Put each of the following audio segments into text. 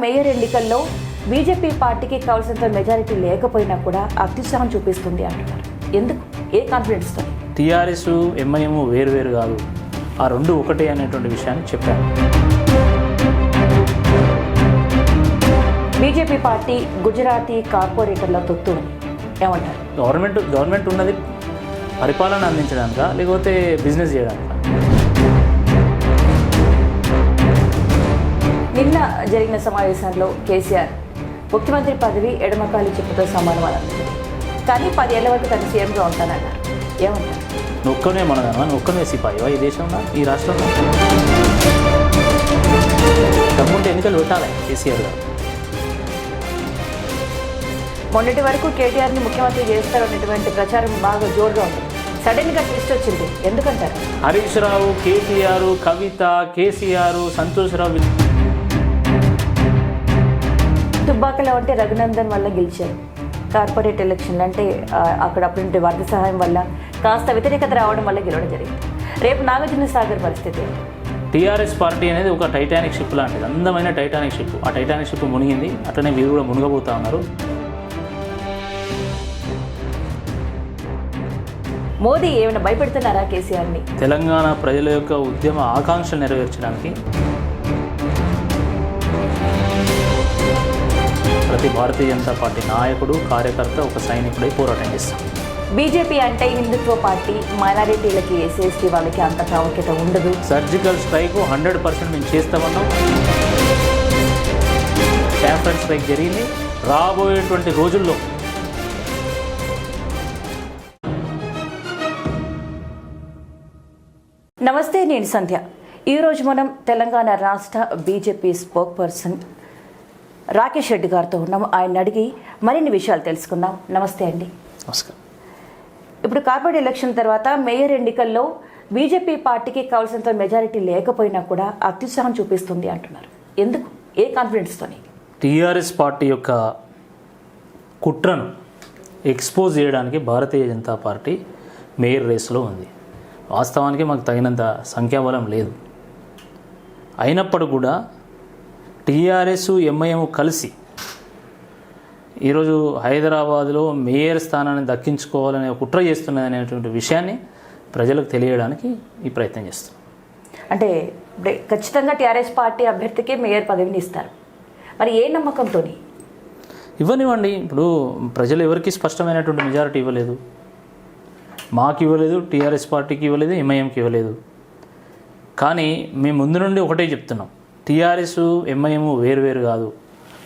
Mayor ఎన్నికల్లో BJP పార్టీకి కావాల్సినంత మెజారిటీ లేకపోయినా కూడా అత్యుత్సాహం చూపిస్తుంది అంటున్నారు. ఎందుకు? ఏ కాన్ఫిడెన్స్తో? టీఆర్ఎస్ ఎంఐఎం వేరు కాదు, ఆ రెండు ఒకటే అనేటువంటి విషయాన్ని చెప్పాను. బీజేపీ పార్టీ గుజరాతీ కార్పొరేటర్ల తొత్తు ఏమంటారు? గవర్నమెంట్ ఉన్నది పరిపాలన అందించడానికా లేకపోతే బిజినెస్ చేయడానికా? నిన్న జరిగిన సమావేశంలో కేసీఆర్ ముఖ్యమంత్రి పదవి ఎడమకాలి చెప్పుతో సమానం అని అన్నారు. కానీ 10 ఏళ్ల వరకు తను సీఎంగా ఉంటానన్నారు. ఏమంటారు? నొక్కనే మనదానా, నొక్కనే సిపాయివా ఈ దేశంలో, ఈ రాష్ట్రంలో? దమ్ముంటే ఎన్నికలు పెట్టాలి కేసీఆర్ గారు. మొన్నటి వరకు కేటీఆర్ని ముఖ్యమంత్రి చేస్తారు అనేటువంటి ప్రచారం బాగా జోరుగా ఉంది. సడన్గా ట్విస్ట్ వచ్చింది, ఎందుకంటారు? హరీష్ రావు, కేటీఆర్, కవిత, కేసీఆర్, సంతోష్ రావు దుబ్బాకలో అంటే రఘునందన్ వల్ల గెలిచారు. కార్పొరేట్ ఎలక్షన్లు అంటే అక్కడ అప్పుడు వరద సహాయం వల్ల కాస్త వ్యతిరేకత రావడం వల్ల గెలవడం జరిగింది. రేపు నాగార్జున సాగర్ పరిస్థితి? టీఆర్ఎస్ పార్టీ అనేది ఒక టైటానిక్ షిప్ లాంటిది, అందమైన టైటానిక్ షిప్. ఆ టైటానిక్ షిప్ మునిగింది, అట్లనే వీరు కూడా మునగబోతా ఉన్నారు. మోదీ ఏమైనా భయపెడుతున్నారా కేసీఆర్ని? తెలంగాణ ప్రజల యొక్క ఉద్యమ ఆకాంక్షలు నెరవేర్చడానికి ప్రతి భారతీయ జనతా పార్టీ నాయకుడు, కార్యకర్త ఒక సైనికుడై పోరాటం చేస్తాం. బీజేపీ అంటే హిందుత్వ పార్టీ, మైనారిటీలకి, ఎస్సీ వాళ్ళకి అంత ప్రాముఖ్యత ఉండదు. సర్జికల్ స్ట్రైక్ 100% మేము చేస్తామన్నాం. క్యాపిటల్ స్ట్రైక్ జరిగింది. రాబోయేటువంటి రోజుల్లో నమస్తే, నేను సంధ్య. ఈరోజు మనం తెలంగాణ రాష్ట్ర BJP spoke person Rakesh Reddy గారితో ఉన్నాము. ఆయన అడిగి మరిన్ని విషయాలు తెలుసుకుందాం. నమస్తే అండి. నమస్కారం. ఇప్పుడు కార్పొరేట్ ఎలక్షన్ తర్వాత మేయర్ ఎన్నికల్లో బీజేపీ పార్టీకి కావాల్సినంత మెజారిటీ లేకపోయినా కూడా అత్యుత్సాహం చూపిస్తుంది అంటున్నారు. ఎందుకు? ఏ కాన్ఫిడెన్స్తోని? టీఆర్ఎస్ పార్టీ యొక్క కుట్రను ఎక్స్పోజ్ చేయడానికి భారతీయ జనతా పార్టీ మేయర్ రేస్లో ఉంది. వాస్తవానికి మాకు తగినంత సంఖ్యాబలం లేదు. అయినప్పుడు కూడా టీఆర్ఎస్ ఎంఐఎం కలిసి ఈరోజు హైదరాబాద్లో మేయర్ స్థానాన్ని దక్కించుకోవాలనే కుట్ర చేస్తున్నది అనేటువంటి విషయాన్ని ప్రజలకు తెలియడానికి ఈ ప్రయత్నం చేస్తున్నాం. అంటే ఖచ్చితంగా టీఆర్ఎస్ పార్టీ అభ్యర్థికి మేయర్ పదవిని ఇస్తారు. మరి ఏ నమ్మకంతో? ఇవ్వనివ్వండి. ఇప్పుడు ప్రజలు ఎవరికి స్పష్టమైనటువంటి మెజారిటీ ఇవ్వలేదు. మాకు ఇవ్వలేదు, టీఆర్ఎస్ పార్టీకి ఇవ్వలేదు, ఎంఐఎంకి ఇవ్వలేదు. కానీ మేము ముందు నుండి ఒకటే చెప్తున్నాం, టీఆర్ఎస్ ఎంఐఎం వేరు కాదు,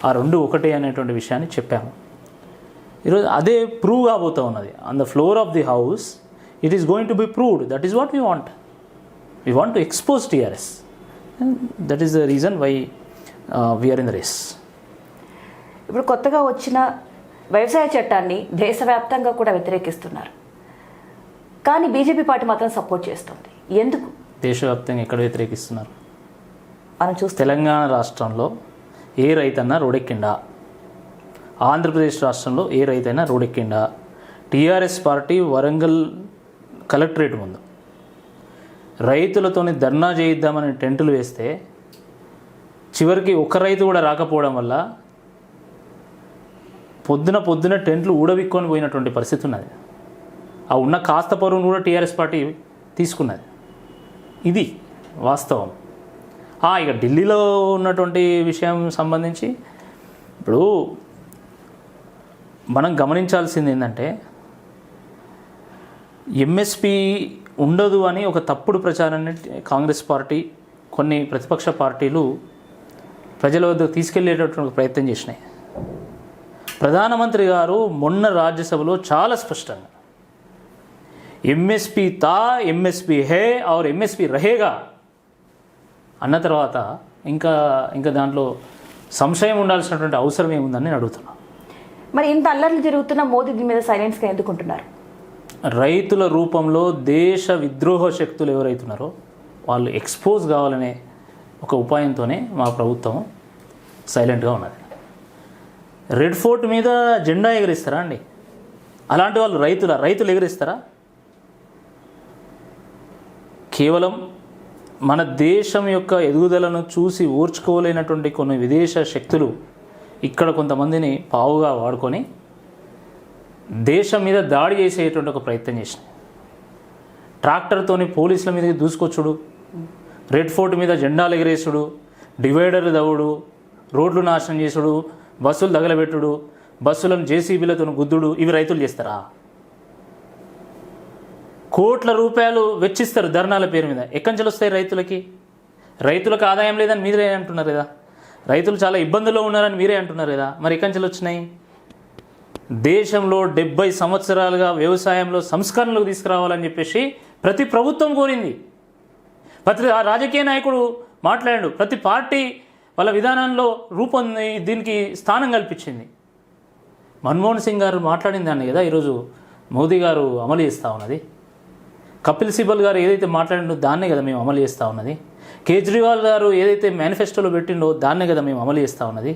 ఆ రెండు ఒకటే అనేటువంటి విషయాన్ని చెప్పాము. ఈరోజు అదే ప్రూవ్ కాబోతూ ఉన్నది. On the floor of the house it is going to be proved. That is what we want. We want to expose TRS. That is the reason why we are in the race. ఇప్పుడు కొత్తగా వచ్చిన వ్యవసాయ చట్టాన్ని దేశవ్యాప్తంగా కూడా వ్యతిరేకిస్తున్నారు. కానీ BJP party మాత్రం సపోర్ట్ చేస్తుంది. ఎందుకు? దేశవ్యాప్తంగా ఎక్కడ వ్యతిరేకిస్తున్నారు? మనం చూస్తే తెలంగాణ రాష్ట్రంలో ఏ రైతన్నా రోడెక్కిండా? ఆంధ్రప్రదేశ్ రాష్ట్రంలో ఏ రైతైనా రోడెక్కిండా? టీఆర్ఎస్ పార్టీ వరంగల్ కలెక్టరేట్ ముందు రైతులతోని ధర్నా చేయిద్దామని టెంటులు వేస్తే చివరికి ఒక్క రైతు కూడా రాకపోవడం వల్ల పొద్దున టెంట్లు ఊడబిక్కొని పోయినటువంటి పరిస్థితి ఉన్నది. ఆ ఉన్న కాస్త పరువును కూడా టీఆర్ఎస్ పార్టీ తీసుకున్నది. ఇది వాస్తవం. ఇక ఢిల్లీలో ఉన్నటువంటి విషయం సంబంధించి ఇప్పుడు మనం గమనించాల్సింది ఏంటంటే, ఎంఎస్పి ఉండదు అని ఒక తప్పుడు ప్రచారాన్ని కాంగ్రెస్ పార్టీ, కొన్ని ప్రతిపక్ష పార్టీలు ప్రజల వద్దకు తీసుకెళ్లేటటువంటి ప్రయత్నం చేసినాయి. ప్రధానమంత్రి గారు మొన్న రాజ్యసభలో చాలా స్పష్టంగా ఎంఎస్పి తా, ఎంఎస్పి హే और ఎంఎస్పి రహేగా అన్న తర్వాత ఇంకా దాంట్లో సంశయం ఉండాల్సినటువంటి అవసరం ఏముందని నేను అడుగుతున్నాను. మరి ఇంత అల్లర్లు జరుగుతున్న మోదీ దీని మీద సైలెన్స్గా ఎందుకుంటున్నారు? రైతుల రూపంలో దేశ విద్రోహ శక్తులు ఎవరైతున్నారో వాళ్ళు ఎక్స్పోజ్ కావాలనే ఒక ఉపాయంతోనే మా ప్రభుత్వం సైలెంట్గా ఉన్నది. రెడ్ ఫోర్ట్ మీద జెండా ఎగరిస్తారా అండి? అలాంటి వాళ్ళు రైతులు ఎగరిస్తారా? కేవలం మన దేశం యొక్క ఎదుగుదలను చూసి ఓర్చుకోలేనటువంటి కొన్ని విదేశ శక్తులు ఇక్కడ కొంతమందిని పావుగా వాడుకొని దేశం మీద దాడి చేసేటువంటి ఒక ప్రయత్నం చేసినాయి. ట్రాక్టర్తోని పోలీసుల మీదకి దూసుకొచ్చుడు, రెడ్ ఫోర్ట్ మీద జెండాలు ఎగరేసుడు, డివైడర్లు దవ్వుడు, రోడ్లు నాశనం చేసుడు, బస్సులు తగలబెట్టుడు, బస్సులను జేసీబీలతో గుద్దుడు, ఇవి రైతులు చేస్తారా? కోట్ల రూపాయలు వెచ్చిస్తారు ధర్నాల పేరు మీద. ఎక్కడి నుంచి వస్తాయి రైతులకి? రైతులకు ఆదాయం లేదని మీరే అంటున్నారు కదా, రైతులు చాలా ఇబ్బందుల్లో ఉన్నారని మీరే అంటున్నారు కదా, మరి ఎక్కడి నుంచి వచ్చినాయి? దేశంలో 70 సంవత్సరాలుగా వ్యవసాయంలో సంస్కరణలు తీసుకురావాలని చెప్పేసి ప్రతి ప్రభుత్వం కోరింది. ప్రతి రాజకీయ నాయకుడు మాట్లాడాడు, ప్రతి పార్టీ వాళ్ళ విధానంలో రూపొంది దీనికి స్థానం కల్పించింది. మన్మోహన్ సింగ్ గారు మాట్లాడిన దాన్ని కదా ఈరోజు మోదీ గారు అమలు చేస్తూ ఉన్నది. కపిల్ సిబల్ గారు ఏదైతే మాట్లాడిండో దాన్నే కదా మేము అమలు చేస్తూ ఉన్నది. కేజ్రీవాల్ గారు ఏదైతే మేనిఫెస్టోలో పెట్టిండో దాన్నే కదా మేము అమలు చేస్తూ ఉన్నది.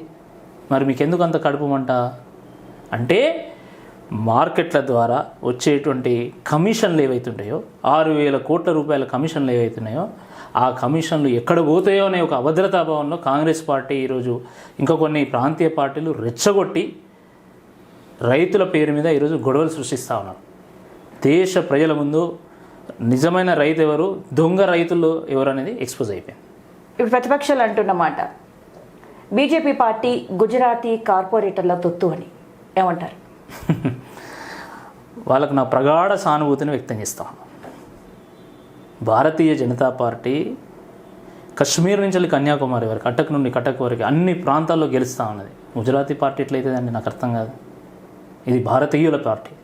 మరి మీకు ఎందుకు అంత కడుపుమంట అంటే, మార్కెట్ల ద్వారా వచ్చేటువంటి కమిషన్లు ఏవైతుంటాయో 6,000 కోట్ల రూపాయల కమిషన్లు ఏవైతున్నాయో ఆ కమిషన్లు ఎక్కడ పోతాయో అనే ఒక అభద్రతాభావంలో కాంగ్రెస్ పార్టీ ఈరోజు ఇంకా కొన్ని ప్రాంతీయ పార్టీలు రెచ్చగొట్టి రైతుల పేరు మీద ఈరోజు గొడవలు సృష్టిస్తూ ఉన్నారు. దేశ ప్రజల ముందు నిజమైన రైతు ఎవరు, దొంగ రైతులు ఎవరు అనేది ఎక్స్పోజ్ అయిపోయింది. ఇప్పుడు ప్రతిపక్షాలు అంటున్నమాట బీజేపీ పార్టీ గుజరాతీ కార్పొరేటర్ల తొత్తు అని, ఏమంటారు? వాళ్ళకు నా ప్రగాఢ సానుభూతిని వ్యక్తం చేస్తాను. భారతీయ జనతా పార్టీ కశ్మీర్ నుంచి వెళ్ళి కన్యాకుమారి వరకు, కటక్ నుండి కటక్ వరకు అన్ని ప్రాంతాల్లో గెలుస్తూ ఉన్నది. గుజరాతీ పార్టీ ఎట్లయితుందండి నాకు అర్థం కాదు. ఇది భారతీయుల పార్టీ,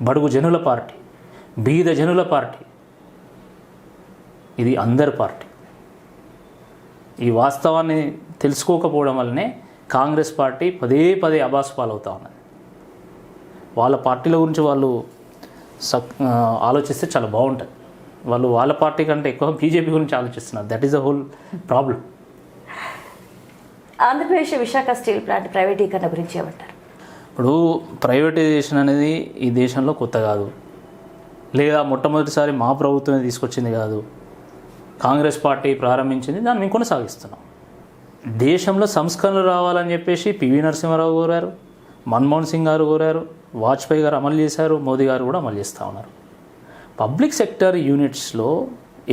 బడుగు జనుల పార్టీ, బీద జనుల పార్టీ, ఇది అందరి పార్టీ. ఈ వాస్తవాన్ని తెలుసుకోకపోవడం వల్లనే కాంగ్రెస్ పార్టీ పదే పదే అబాసు పాలవుతూ ఉన్నది. వాళ్ళ పార్టీల గురించి వాళ్ళు ఆలోచిస్తే చాలా బాగుంటుంది. వాళ్ళు వాళ్ళ పార్టీ కంటే ఎక్కువ బీజేపీ గురించి ఆలోచిస్తున్నారు. That is the whole problem. Andhra Pradesh Visakha steel plant ప్రైవేటీకరణ గురించి ఏమంటారు? ఇప్పుడు ప్రైవేటైజేషన్ అనేది ఈ దేశంలో కొత్త కాదు, లేదా మొట్టమొదటిసారి మా ప్రభుత్వమే తీసుకొచ్చింది కాదు. కాంగ్రెస్ పార్టీ ప్రారంభించింది, దాన్ని మేము కొనసాగిస్తున్నాం. దేశంలో సంస్కరణలు రావాలని చెప్పేసి పివి నరసింహారావు కోరారు, మన్మోహన్ సింగ్ గారు కోరారు, వాజ్పేయి గారు అమలు చేశారు, మోదీ గారు కూడా అమలు చేస్తూ ఉన్నారు. పబ్లిక్ సెక్టర్ యూనిట్స్లో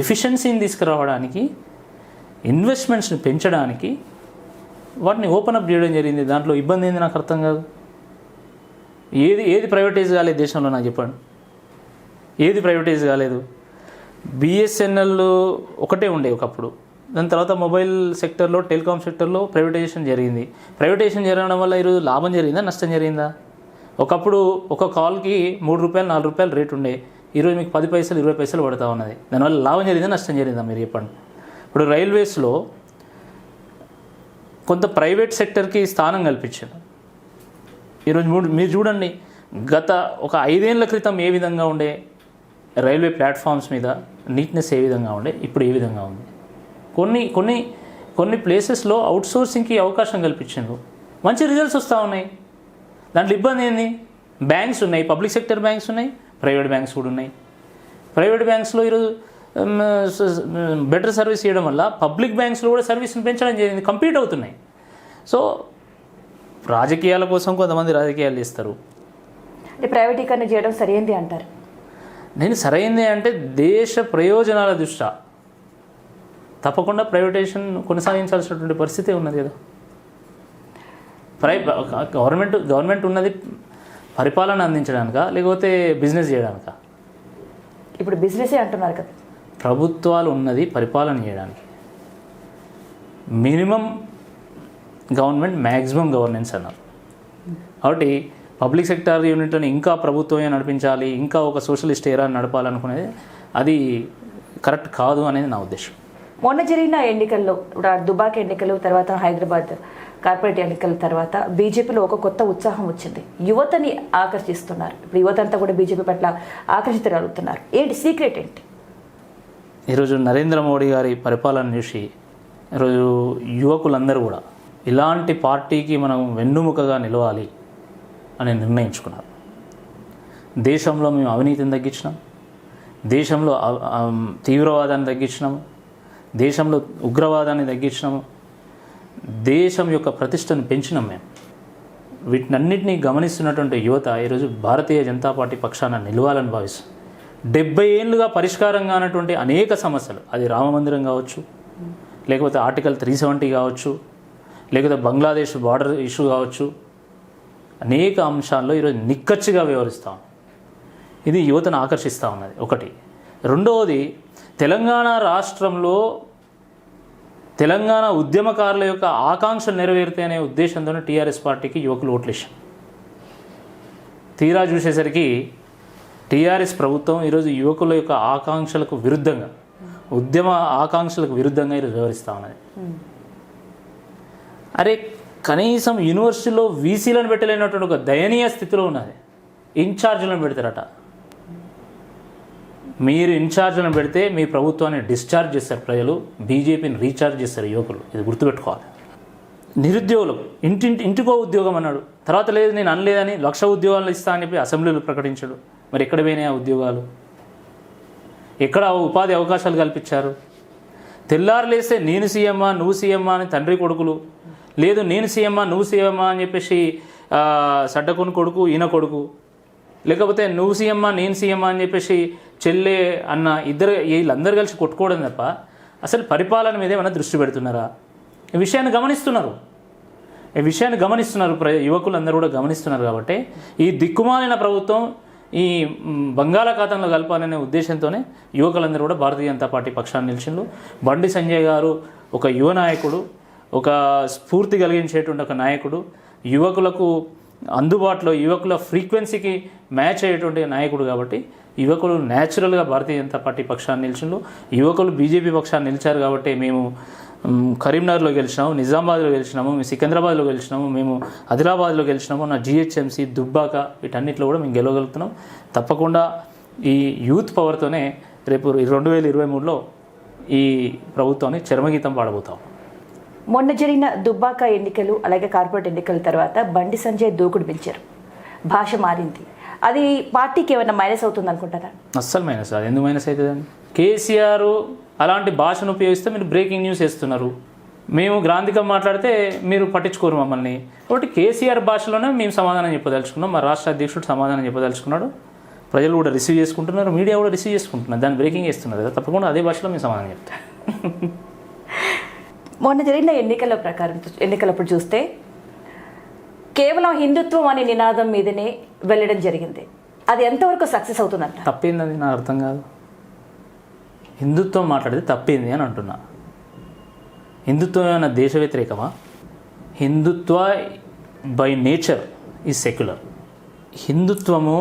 ఎఫిషియన్సీని తీసుకురావడానికి, ఇన్వెస్ట్మెంట్స్ని పెంచడానికి వాటిని ఓపెన్ అప్ చేయడం జరిగింది. దాంట్లో ఇబ్బంది ఏంది నాకు అర్థం కాదు. ఏది ప్రైవేటైజ్ కాలేదు దేశంలో నాకు చెప్పండి. ఏది ప్రైవేటైజ్ కాలేదు? బిఎస్ఎన్ఎల్ ఒకటే ఉండే ఒకప్పుడు, దాని తర్వాత మొబైల్ సెక్టర్లో, టెలికాం సెక్టర్లో ప్రైవేటైజేషన్ జరిగింది. ప్రైవేటైజేషన్ జరగడం వల్ల ఈరోజు లాభం జరిగిందా, నష్టం జరిగిందా? ఒకప్పుడు ఒక కాల్కి 3 రూపాయలు 4 రూపాయలు రేట్ ఉండే, ఈరోజు మీకు 10 పైసలు 20 పైసలు పడుతూ ఉన్నది. దానివల్ల లాభం జరిగిందా, నష్టం జరిగిందా మీరు చెప్పండి. ఇప్పుడు రైల్వేస్లో కొంత ప్రైవేట్ సెక్టర్కి స్థానం కల్పించారు. ఈరోజు మీరు చూడండి, గత ఒక 5 ఏళ్ల క్రితం ఏ విధంగా ఉండే రైల్వే ప్లాట్ఫామ్స్ మీద నీట్నెస్ ఏ విధంగా ఉండే, ఇప్పుడు ఏ విధంగా ఉంది. కొన్ని ప్లేసెస్లో అవుట్సోర్సింగ్కి అవకాశం కల్పించారు, మంచి రిజల్ట్స్ వస్తూ ఉన్నాయి. దాంట్లో ఇబ్బంది ఏంది? బ్యాంక్స్ ఉన్నాయి, పబ్లిక్ సెక్టర్ బ్యాంక్స్ ఉన్నాయి, ప్రైవేట్ బ్యాంక్స్ కూడా ఉన్నాయి. ప్రైవేట్ బ్యాంక్స్లో ఈరోజు బెటర్ సర్వీస్ చేయడం వల్ల పబ్లిక్ బ్యాంక్స్లో కూడా సర్వీస్ని పెంచడం జరిగింది, కంప్లీట్ అవుతున్నాయి. సో రాజకీయాల కోసం కొంతమంది రాజకీయాలు చేస్తారు. ప్రైవేటీకరణ చేయడం సరైంది అంటారు? నేను సరైంది అంటే దేశ ప్రయోజనాల దృష్ట్యా తప్పకుండా ప్రైవేటైజేషన్ కొనసాగించాల్సినటువంటి పరిస్థితి ఉన్నది కదా. గవర్నమెంట్ ఉన్నది పరిపాలన అందించడానికా లేకపోతే బిజినెస్ చేయడానికా? ఇప్పుడు బిజినెసే అంటున్నారు కదా. ప్రభుత్వాలు ఉన్నది పరిపాలన చేయడానికి. మినిమం గవర్నమెంట్, మ్యాక్సిమం గవర్నెన్స్ అన్నారు. కాబట్టి పబ్లిక్ సెక్టార్ యూనిట్లను ఇంకా ప్రభుత్వమే నడిపించాలి, ఇంకా ఒక సోషలిస్ట్ ఏరా నడపాలనుకునేది అది కరెక్ట్ కాదు అనేది నా ఉద్దేశం. మొన్న జరిగిన ఎన్నికల్లో, దుబాక్ ఎన్నికలు తర్వాత హైదరాబాద్ కార్పొరేట్ ఎన్నికల తర్వాత బీజేపీలో ఒక కొత్త ఉత్సాహం వచ్చింది, యువతని ఆకర్షిస్తున్నారు. ఇప్పుడు యువత అంతా కూడా బీజేపీ పట్ల ఆకర్షితులవుతున్నారు. ఏంటి సీక్రెట్ ఏంటి? ఈరోజు నరేంద్ర మోడీ గారి పరిపాలన చూసి ఈరోజు యువకులందరూ కూడా ఇలాంటి పార్టీకి మనం వెన్నుముకగా నిలవాలి అని నిర్ణయించుకున్నారు. దేశంలో మేము అవినీతిని తగ్గించినాం, దేశంలో తీవ్రవాదాన్ని తగ్గించినాము, దేశంలో ఉగ్రవాదాన్ని తగ్గించినాము, దేశం యొక్క ప్రతిష్టను పెంచినాం మేము. వీటినన్నింటినీ గమనిస్తున్నటువంటి యువత ఈరోజు భారతీయ జనతా పార్టీ పక్షాన నిలవాలని భావిస్తుంది. 70 ఏళ్ళుగా పరిష్కారం కానటువంటి అనేక సమస్యలు, అది రామ మందిరం కావచ్చు, లేకపోతే ఆర్టికల్ 370 కావచ్చు, లేకపోతే బంగ్లాదేశ్ బార్డర్ ఇష్యూ కావచ్చు, అనేక అంశాల్లో ఈరోజు నిక్కచ్చిగా వ్యవహరిస్తాం. ఇది యువతను ఆకర్షిస్తూ ఉన్నది ఒకటి. రెండవది, తెలంగాణ రాష్ట్రంలో తెలంగాణ ఉద్యమకారుల యొక్క ఆకాంక్షలు నెరవేరుతాయి అనే ఉద్దేశంతోనే టీఆర్ఎస్ పార్టీకి యువకులు ఓట్లేశారు. తీరా చూసేసరికి టీఆర్ఎస్ ప్రభుత్వం ఈరోజు యువకుల యొక్క ఆకాంక్షలకు విరుద్ధంగా, ఉద్యమ ఆకాంక్షలకు విరుద్ధంగా ఈరోజు వ్యవహరిస్తూ ఉన్నది. అరే కనీసం యూనివర్సిటీలో వీసీలను పెట్టలేనటువంటి ఒక దయనీయ స్థితిలో ఉన్నది. ఇన్ఛార్జీలను పెడతారట. మీరు ఇన్ఛార్జీలను పెడితే మీ ప్రభుత్వాన్ని డిశ్చార్జ్ చేస్తారు ప్రజలు, బీజేపీని రీఛార్జ్ చేస్తారు యువకులు. ఇది గుర్తుపెట్టుకోవాలి. నిరుద్యోగులు ఇంటికో ఉద్యోగం అన్నాడు, తర్వాత లేదు నేను అనలేదని 1,00,000 ఉద్యోగాలు ఇస్తా అని చెప్పి అసెంబ్లీలో ప్రకటించాడు. మరి ఎక్కడ పోయినాయి ఆ ఉద్యోగాలు? ఎక్కడ ఉపాధి అవకాశాలు కల్పించారు? తెల్లారులేస్తే నేను సీఎమ్మా నువ్వు సీఎమ్మా అని తండ్రి కొడుకులు, లేదు నేను సీఎమ్మా నువ్వు సీఎమ్మా అని చెప్పేసి సడ్డకొని కొడుకు ఈయన కొడుకు, లేకపోతే నువ్వు సీఎమ్మా నేను సీఎమ్మా అని చెప్పేసి చెల్లె అన్న వీళ్ళందరూ కలిసి కొట్టుకోవడం తప్ప అసలు పరిపాలన మీద ఏమైనా దృష్టి పెడుతున్నారా? ఈ విషయాన్ని గమనిస్తున్నారు యువకులందరూ కూడా గమనిస్తున్నారు. కాబట్టి ఈ దిక్కుమాలిన ప్రభుత్వం ఈ బంగాళాఖాతంలో కలపాలనే ఉద్దేశంతోనే యువకులందరూ కూడా భారతీయ జనతా పార్టీ పక్షాన్ని నిలిచిండ్రు. బండి సంజయ్ గారు ఒక యువ నాయకుడు, ఒక స్ఫూర్తి కలిగించేటువంటి ఒక నాయకుడు, యువకులకు అందుబాటులో యువకుల ఫ్రీక్వెన్సీకి మ్యాచ్ అయ్యేటువంటి నాయకుడు. కాబట్టి యువకులు న్యాచురల్గా భారతీయ జనతా పార్టీ పక్షాన్ని నిలిచిండ్రు. యువకులు బీజేపీ పక్షాన్ని నిలిచారు. కాబట్టి మేము కరీంనగర్లో గెలిచినాము, నిజామాబాద్లో గెలిచినాము, మేము సికింద్రాబాద్లో గెలిచినాము, మేము ఆదిలాబాద్లో గెలిచినాము, నా జిహెచ్ఎంసీ దుబ్బాక వీటన్నిటిలో కూడా మేము గెలవగలుగుతున్నాం. తప్పకుండా ఈ యూత్ పవర్తోనే రేపు 2023లో ఈ ప్రభుత్వాన్ని చరమగీతం పాడబోతాం. మొన్న జరిగిన దుబ్బాక ఎన్నికలు అలాగే కార్పొరేట్ ఎన్నికల తర్వాత బండి సంజయ్ దూకుడు పెంచారు, భాష మారింది. అది పార్టీకి ఏమైనా మైనస్ అవుతుంది అనుకుంటారా? అస్సలు మైనస్. అది ఎందుకు మైనస్ అవుతుందండి? కేసీఆర్ అలాంటి భాషను ఉపయోగిస్తే మీరు బ్రేకింగ్ న్యూస్ వేస్తున్నారు. మేము గ్రాంధికం మాట్లాడితే మీరు పట్టించుకోరు మమ్మల్ని. కాబట్టి కేసీఆర్ భాషలోనే మేము సమాధానం చెప్పదలుచుకున్నాం. మా రాష్ట్ర అధ్యక్షుడు సమాధానం చెప్పదలుచుకున్నాడు. ప్రజలు కూడా రిసీవ్ చేసుకుంటున్నారు, మీడియా కూడా రిసీవ్ చేసుకుంటున్నారు. దాన్ని బ్రేకింగ్ చేస్తున్నారు కదా, తప్పకుండా అదే భాషలో మేము సమాధానం చెప్తాం. మొన్న జరిగిన ఎన్నికలప్పుడు చూస్తే కేవలం హిందుత్వం అనే నినాదం మీదనే వెళ్ళడం జరిగింది. అది ఎంతవరకు సక్సెస్ అవుతుందంట? తప్పేంది నాకు అర్థం కాదు. హిందుత్వం మాట్లాడితే తప్పేంది అని అంటున్నా. హిందుత్వం ఏమైనా దేశ వ్యతిరేకమా? Hindutva by nature is secular. హిందుత్వము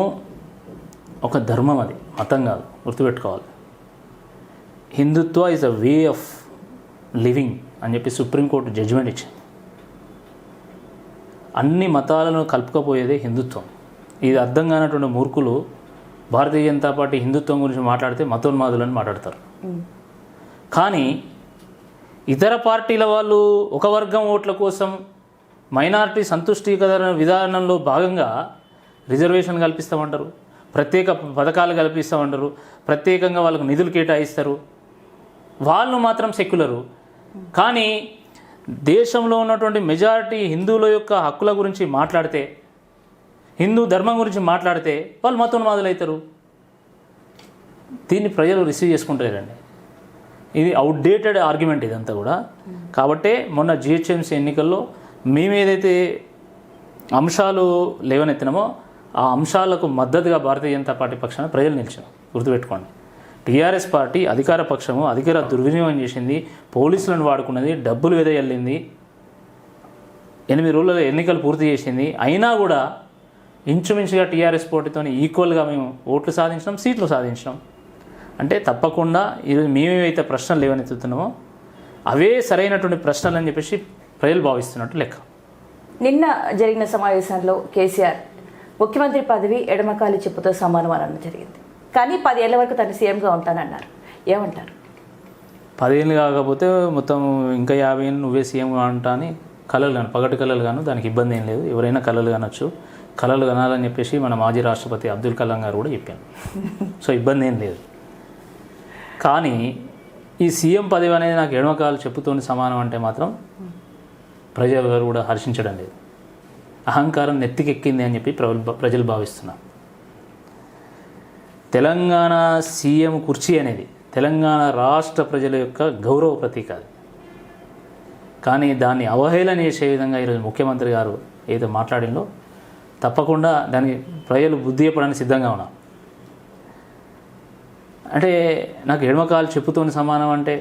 ఒక ధర్మం, అది మతం కాదు, గుర్తుపెట్టుకోవాలి. Hindutva is a way of living అని చెప్పి సుప్రీంకోర్టు జడ్జిమెంట్ ఇచ్చింది. అన్ని మతాలను కలుపుకపోయేదే హిందుత్వం. ఇది అర్థం కానటువంటి మూర్ఖులు భారతీయ జనతా పార్టీ హిందుత్వం గురించి మాట్లాడితే మతోన్మాదులని మాట్లాడతారు. కానీ ఇతర పార్టీల వాళ్ళు ఒక వర్గం ఓట్ల కోసం మైనారిటీ సంతుష్టీకరణ విధానంలో భాగంగా రిజర్వేషన్ కల్పిస్తామంటారు, ప్రత్యేక పథకాలు కల్పిస్తామంటారు, ప్రత్యేకంగా వాళ్ళకు నిధులు కేటాయిస్తారు. వాళ్ళు మాత్రం సెక్యులరు. కానీ దేశంలో ఉన్నటువంటి మెజారిటీ హిందువుల యొక్క హక్కుల గురించి మాట్లాడితే, హిందూ ధర్మం గురించి మాట్లాడితే వాళ్ళు మతోన్మాదులు అవుతారు. దీన్ని ప్రజలు రిసీవ్ చేసుకుంటారండి. ఇది అవుట్డేటెడ్ ఆర్గ్యుమెంట్ ఇదంతా కూడా. కాబట్టే మొన్న జిహెచ్ఎంసీ ఎన్నికల్లో మేము ఏదైతే అంశాలు లేవనెత్తినామో ఆ అంశాలకు మద్దతుగా భారతీయ జనతా పార్టీ పక్షాన ప్రజలు నిలిచారు. గుర్తుపెట్టుకోండి. టీఆర్ఎస్ పార్టీ అధికార పక్షము అధికార దుర్వినియోగం చేసింది, పోలీసులను వాడుకున్నది, డబ్బులు వెదజల్లింది, 8 రోజుల ఎన్నికలు పూర్తి చేసింది. అయినా కూడా ఇంచుమించుగా టీఆర్ఎస్ పార్టీతో ఈక్వల్గా మేము ఓట్లు సాధించినాం, సీట్లు సాధించినాం. అంటే తప్పకుండా ఈరోజు మేమేమైతే ప్రశ్నలు లేవనెత్తుతున్నామో అవే సరైనటువంటి ప్రశ్నలు అని చెప్పేసి ప్రజలు భావిస్తున్నట్టు లెక్క. నిన్న జరిగిన సమావేశంలో కేసీఆర్ ముఖ్యమంత్రి పదవి ఎడమకాలి చెప్పుతో సమానం అనడం జరిగింది. కానీ 10 ఏళ్ల వరకు తను సీఎంగా ఉంటానన్నారు. ఏమంటారు? 10 ఏళ్ళు కాకపోతే మొత్తం ఇంకా 50 ఏళ్ళు నువ్వే సీఎంగా ఉంటా అని కలలు కాను, పగటి కలలు కాను, దానికి ఇబ్బంది ఏం లేదు. ఎవరైనా కలలు కానొచ్చు. కలలు కనాలని చెప్పేసి మన మాజీ రాష్ట్రపతి అబ్దుల్ కలాం గారు కూడా చెప్పాను. సో ఇబ్బంది ఏం లేదు. కానీ ఈ సీఎం పదవి అనేది నాకు ఎడమకాలు చెప్పుతోని సమానం అంటే మాత్రం ప్రజలు కూడా హర్షించడం లేదు. అహంకారం నెత్తికెక్కింది అని చెప్పి ప్రజలు భావిస్తున్నారు. తెలంగాణ సీఎం కుర్చీ అనేది తెలంగాణ రాష్ట్ర ప్రజల యొక్క గౌరవ ప్రతీక అది. కానీ దాన్ని అవహేళన చేసే విధంగా ఈరోజు ముఖ్యమంత్రి గారు ఏదో మాట్లాడిందో తప్పకుండా దానికి ప్రజలు బుద్ధి చెప్పడానికి సిద్ధంగా ఉన్నారు. అంటే నాకు ఎడమకాలు చెప్పుతోని సమానం అంటే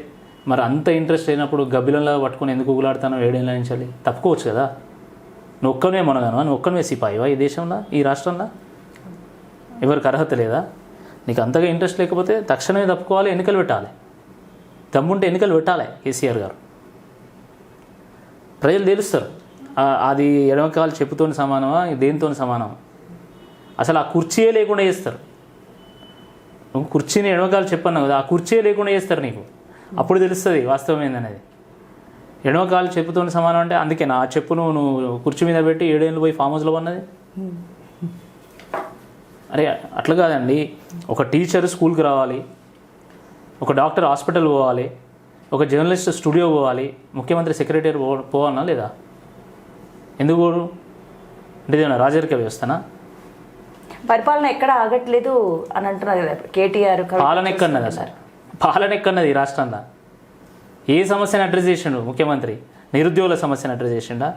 మరి అంత ఇంట్రెస్ట్ అయినప్పుడు గబ్బిలంలో పట్టుకొని ఎందుకు ఊగులాడుతానో 7 ఏళ్ళ నుంచి తప్పుకోవచ్చు కదా. నువ్వు ఒక్కనే మనగాను, నువ్వు ఒక్కనే సిపాయివా ఈ దేశంలో, ఈ రాష్ట్రంలో? ఎవరికి అర్హత లేదా? నీకు అంతగా ఇంట్రెస్ట్ లేకపోతే తక్షణమే తప్పుకోవాలి, ఎన్నికలు పెట్టాలి. దమ్ముంటే ఎన్నికలు పెట్టాలి కేసీఆర్ గారు. ప్రజలు తెలుస్తారు అది ఎడమకాలు చెప్పుతోని సమానమా దేనితో సమానమా. అసలు ఆ కుర్చీయే లేకుండా చేస్తారు. నువ్వు కుర్చీని ఎడమకాలు చెప్పన్నావు కదా, ఆ కుర్చీయే లేకుండా చేస్తారు నీకు. అప్పుడు తెలుస్తుంది వాస్తవం ఏందనేది. ఎడమకాలు చెప్పుతోని సమానం అంటే అందుకే నా చెప్పును నువ్వు కుర్చీ మీద పెట్టి 7 ఏళ్ళు పోయి ఫామ్ హౌస్లో ఉన్నది. అరే అట్లా కాదండి. ఒక టీచర్ స్కూల్కి రావాలి, ఒక డాక్టర్ హాస్పిటల్ పోవాలి, ఒక జర్నలిస్ట్ స్టూడియో పోవాలి, ముఖ్యమంత్రి సెక్రటరీ పోవాలన్నా లేదా? ఎందుకు పోరు? అంటే ఏమన్నా రాజరిక వ్యవస్థనా? పరిపాలన ఎక్కడ ఆగట్లేదు అని అంటున్నారు కదా కేటీఆర్. పాలన ఎక్కన్నది అసలు? పాలన ఎక్కన్నది ఈ రాష్ట్రంలో? ఏ సమస్యను అడ్రస్ చేసిండు ముఖ్యమంత్రి? నిరుద్యోగుల సమస్యను అడ్రస్ చేసిండా?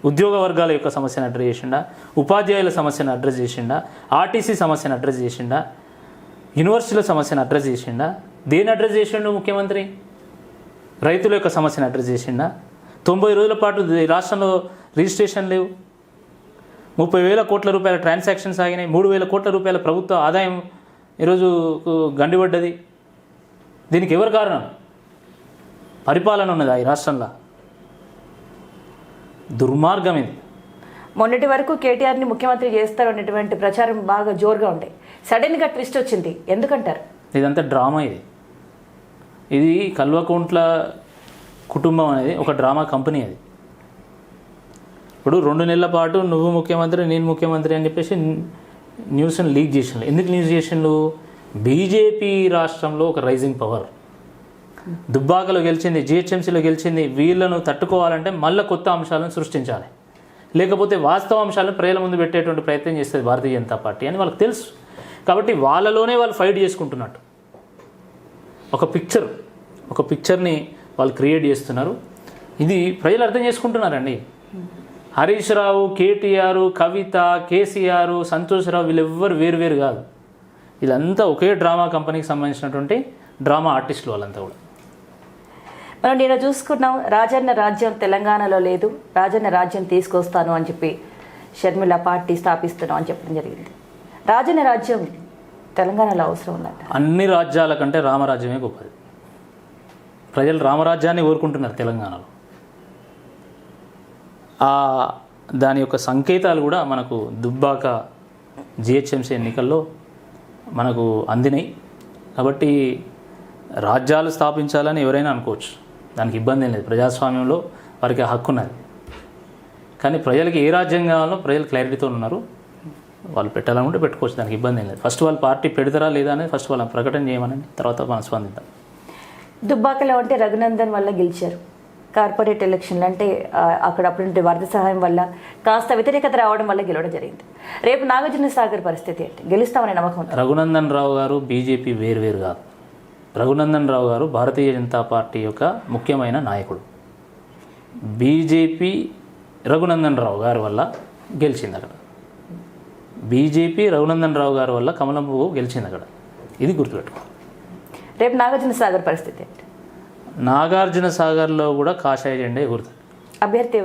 ఉద్యోగ వర్గాల యొక్క సమస్యను అడ్రస్ చేసిండా? ఉపాధ్యాయుల సమస్యను అడ్రస్ చేసిండా? ఆర్టీసీ సమస్యను అడ్రస్ చేసిండా? యూనివర్సిటీల సమస్యను అడ్రస్ చేసిండా? దేన్ని అడ్రస్ చేసిండు ముఖ్యమంత్రి? రైతుల యొక్క సమస్యను అడ్రస్ చేసిండా? 90 రోజుల పాటు రాష్ట్రంలో రిజిస్ట్రేషన్ లేవు. 30,000 కోట్ల రూపాయల ట్రాన్సాక్షన్స్ ఆగినాయి. 3,000 కోట్ల రూపాయల ప్రభుత్వ ఆదాయం ఈరోజు గండిపడ్డది. దీనికి ఎవరు కారణం? పరిపాలన ఉన్నదా ఈ రాష్ట్రంలో? దుర్మార్గం ఇది. మొన్నటి వరకు కేటీఆర్ని ముఖ్యమంత్రి చేస్తారు అనేటువంటి ప్రచారం బాగా జోరుగా ఉంటాయి. సడన్గా ట్విస్ట్ వచ్చింది, ఎందుకంటారు? ఇదంతా డ్రామా. ఇది కల్వకుంట్ల కుటుంబం అనేది ఒక డ్రామా కంపెనీ. అది ఇప్పుడు 2 నెలల పాటు నువ్వు ముఖ్యమంత్రి నేను ముఖ్యమంత్రి అని చెప్పేసి న్యూస్ని లీక్ చేసిండు. ఎందుకు లీక్ చేసిండు? బీజేపీ రాష్ట్రంలో ఒక రైజింగ్ పవర్. దుబ్బాకలో గెలిచింది, జిహెచ్ఎంసీలో గెలిచింది. వీళ్ళను తట్టుకోవాలంటే మళ్ళీ కొత్త అంశాలను సృష్టించాలి, లేకపోతే వాస్తవ అంశాలను ప్రజల ముందు పెట్టేటువంటి ప్రయత్నం చేస్తుంది భారతీయ జనతా పార్టీ అని వాళ్ళకి తెలుసు. కాబట్టి వాళ్ళలోనే వాళ్ళు ఫైట్ చేసుకుంటున్నట్టు ఒక పిక్చర్ని వాళ్ళు క్రియేట్ చేస్తున్నారు. ఇది ప్రజలు అర్థం చేసుకుంటున్నారండి. హరీష్ రావు, కేటీఆర్, కవిత, కేసీఆర్, సంతోష్ రావు వీళ్ళెవ్వరు వేరు కాదు. వీళ్ళంతా ఒకే డ్రామా కంపెనీకి సంబంధించినటువంటి డ్రామా ఆర్టిస్టులు వాళ్ళంతా కూడా. మనం నేను చూసుకున్నాం, రాజన్న రాజ్యం తెలంగాణలో లేదు, రాజన్న రాజ్యం తీసుకొస్తాను అని చెప్పి షర్మిల పార్టీ స్థాపిస్తున్నాం అని చెప్పడం జరిగింది. రాజన్న రాజ్యం తెలంగాణలో అవసరం ఉందంట. అన్ని రాజ్యాల కంటే రామరాజ్యమే గొప్పది. ప్రజలు రామరాజ్యాన్ని కోరుకుంటున్నారు తెలంగాణలో. దాని యొక్క సంకేతాలు కూడా మనకు దుబ్బాక జిహెచ్ఎంసీ ఎన్నికల్లో మనకు అందినాయి. కాబట్టి రాజ్యాలు స్థాపించాలని ఎవరైనా అనుకోవచ్చు, దానికి ఇబ్బంది ఏం లేదు. ప్రజాస్వామ్యంలో వారికి హక్కు ఉన్నది. కానీ ప్రజలకి ఏ రాజ్యం కావాలో ప్రజలు క్లారిటీతో ఉన్నారు. వాళ్ళు పెట్టాలనుకుంటే పెట్టుకోవచ్చు, దానికి ఇబ్బంది ఏం లేదు. ఫస్ట్ వాళ్ళు పార్టీ పెడతారా లేదా అనేది ఫస్ట్ వాళ్ళని ప్రకటన చేయమని తర్వాత మనం స్పందిద్దాం. దుబ్బాకలో అంటే రఘునందన్ వల్ల గెలిచారు. కార్పొరేట్ ఎలక్షన్లు అంటే అక్కడ అప్పుడు వరద సహాయం వల్ల కాస్త వ్యతిరేకత రావడం వల్ల గెలవడం జరిగింది. రేపు నాగార్జున సాగర్ పరిస్థితి ఏంటి? గెలుస్తామనే నమ్మకం? రఘునందన్ రావు గారు బీజేపీ వేరు కాదు. రఘునందన్ రావు గారు భారతీయ జనతా పార్టీ యొక్క ముఖ్యమైన నాయకుడు. బీజేపీ రఘునందన్ రావు గారి వల్ల గెలిచింది అక్కడ. బీజేపీ రఘునందన్ రావు గారి వల్ల కమలం పువ్వు గెలిచింది అక్కడ. ఇది గుర్తుపెట్టుకో. రేపు నాగార్జున సాగర్ పరిస్థితి ఏంటి? నాగార్జున సాగర్లో కూడా కాషాయ జెండా ఎగురుతుంది. అభ్యర్థి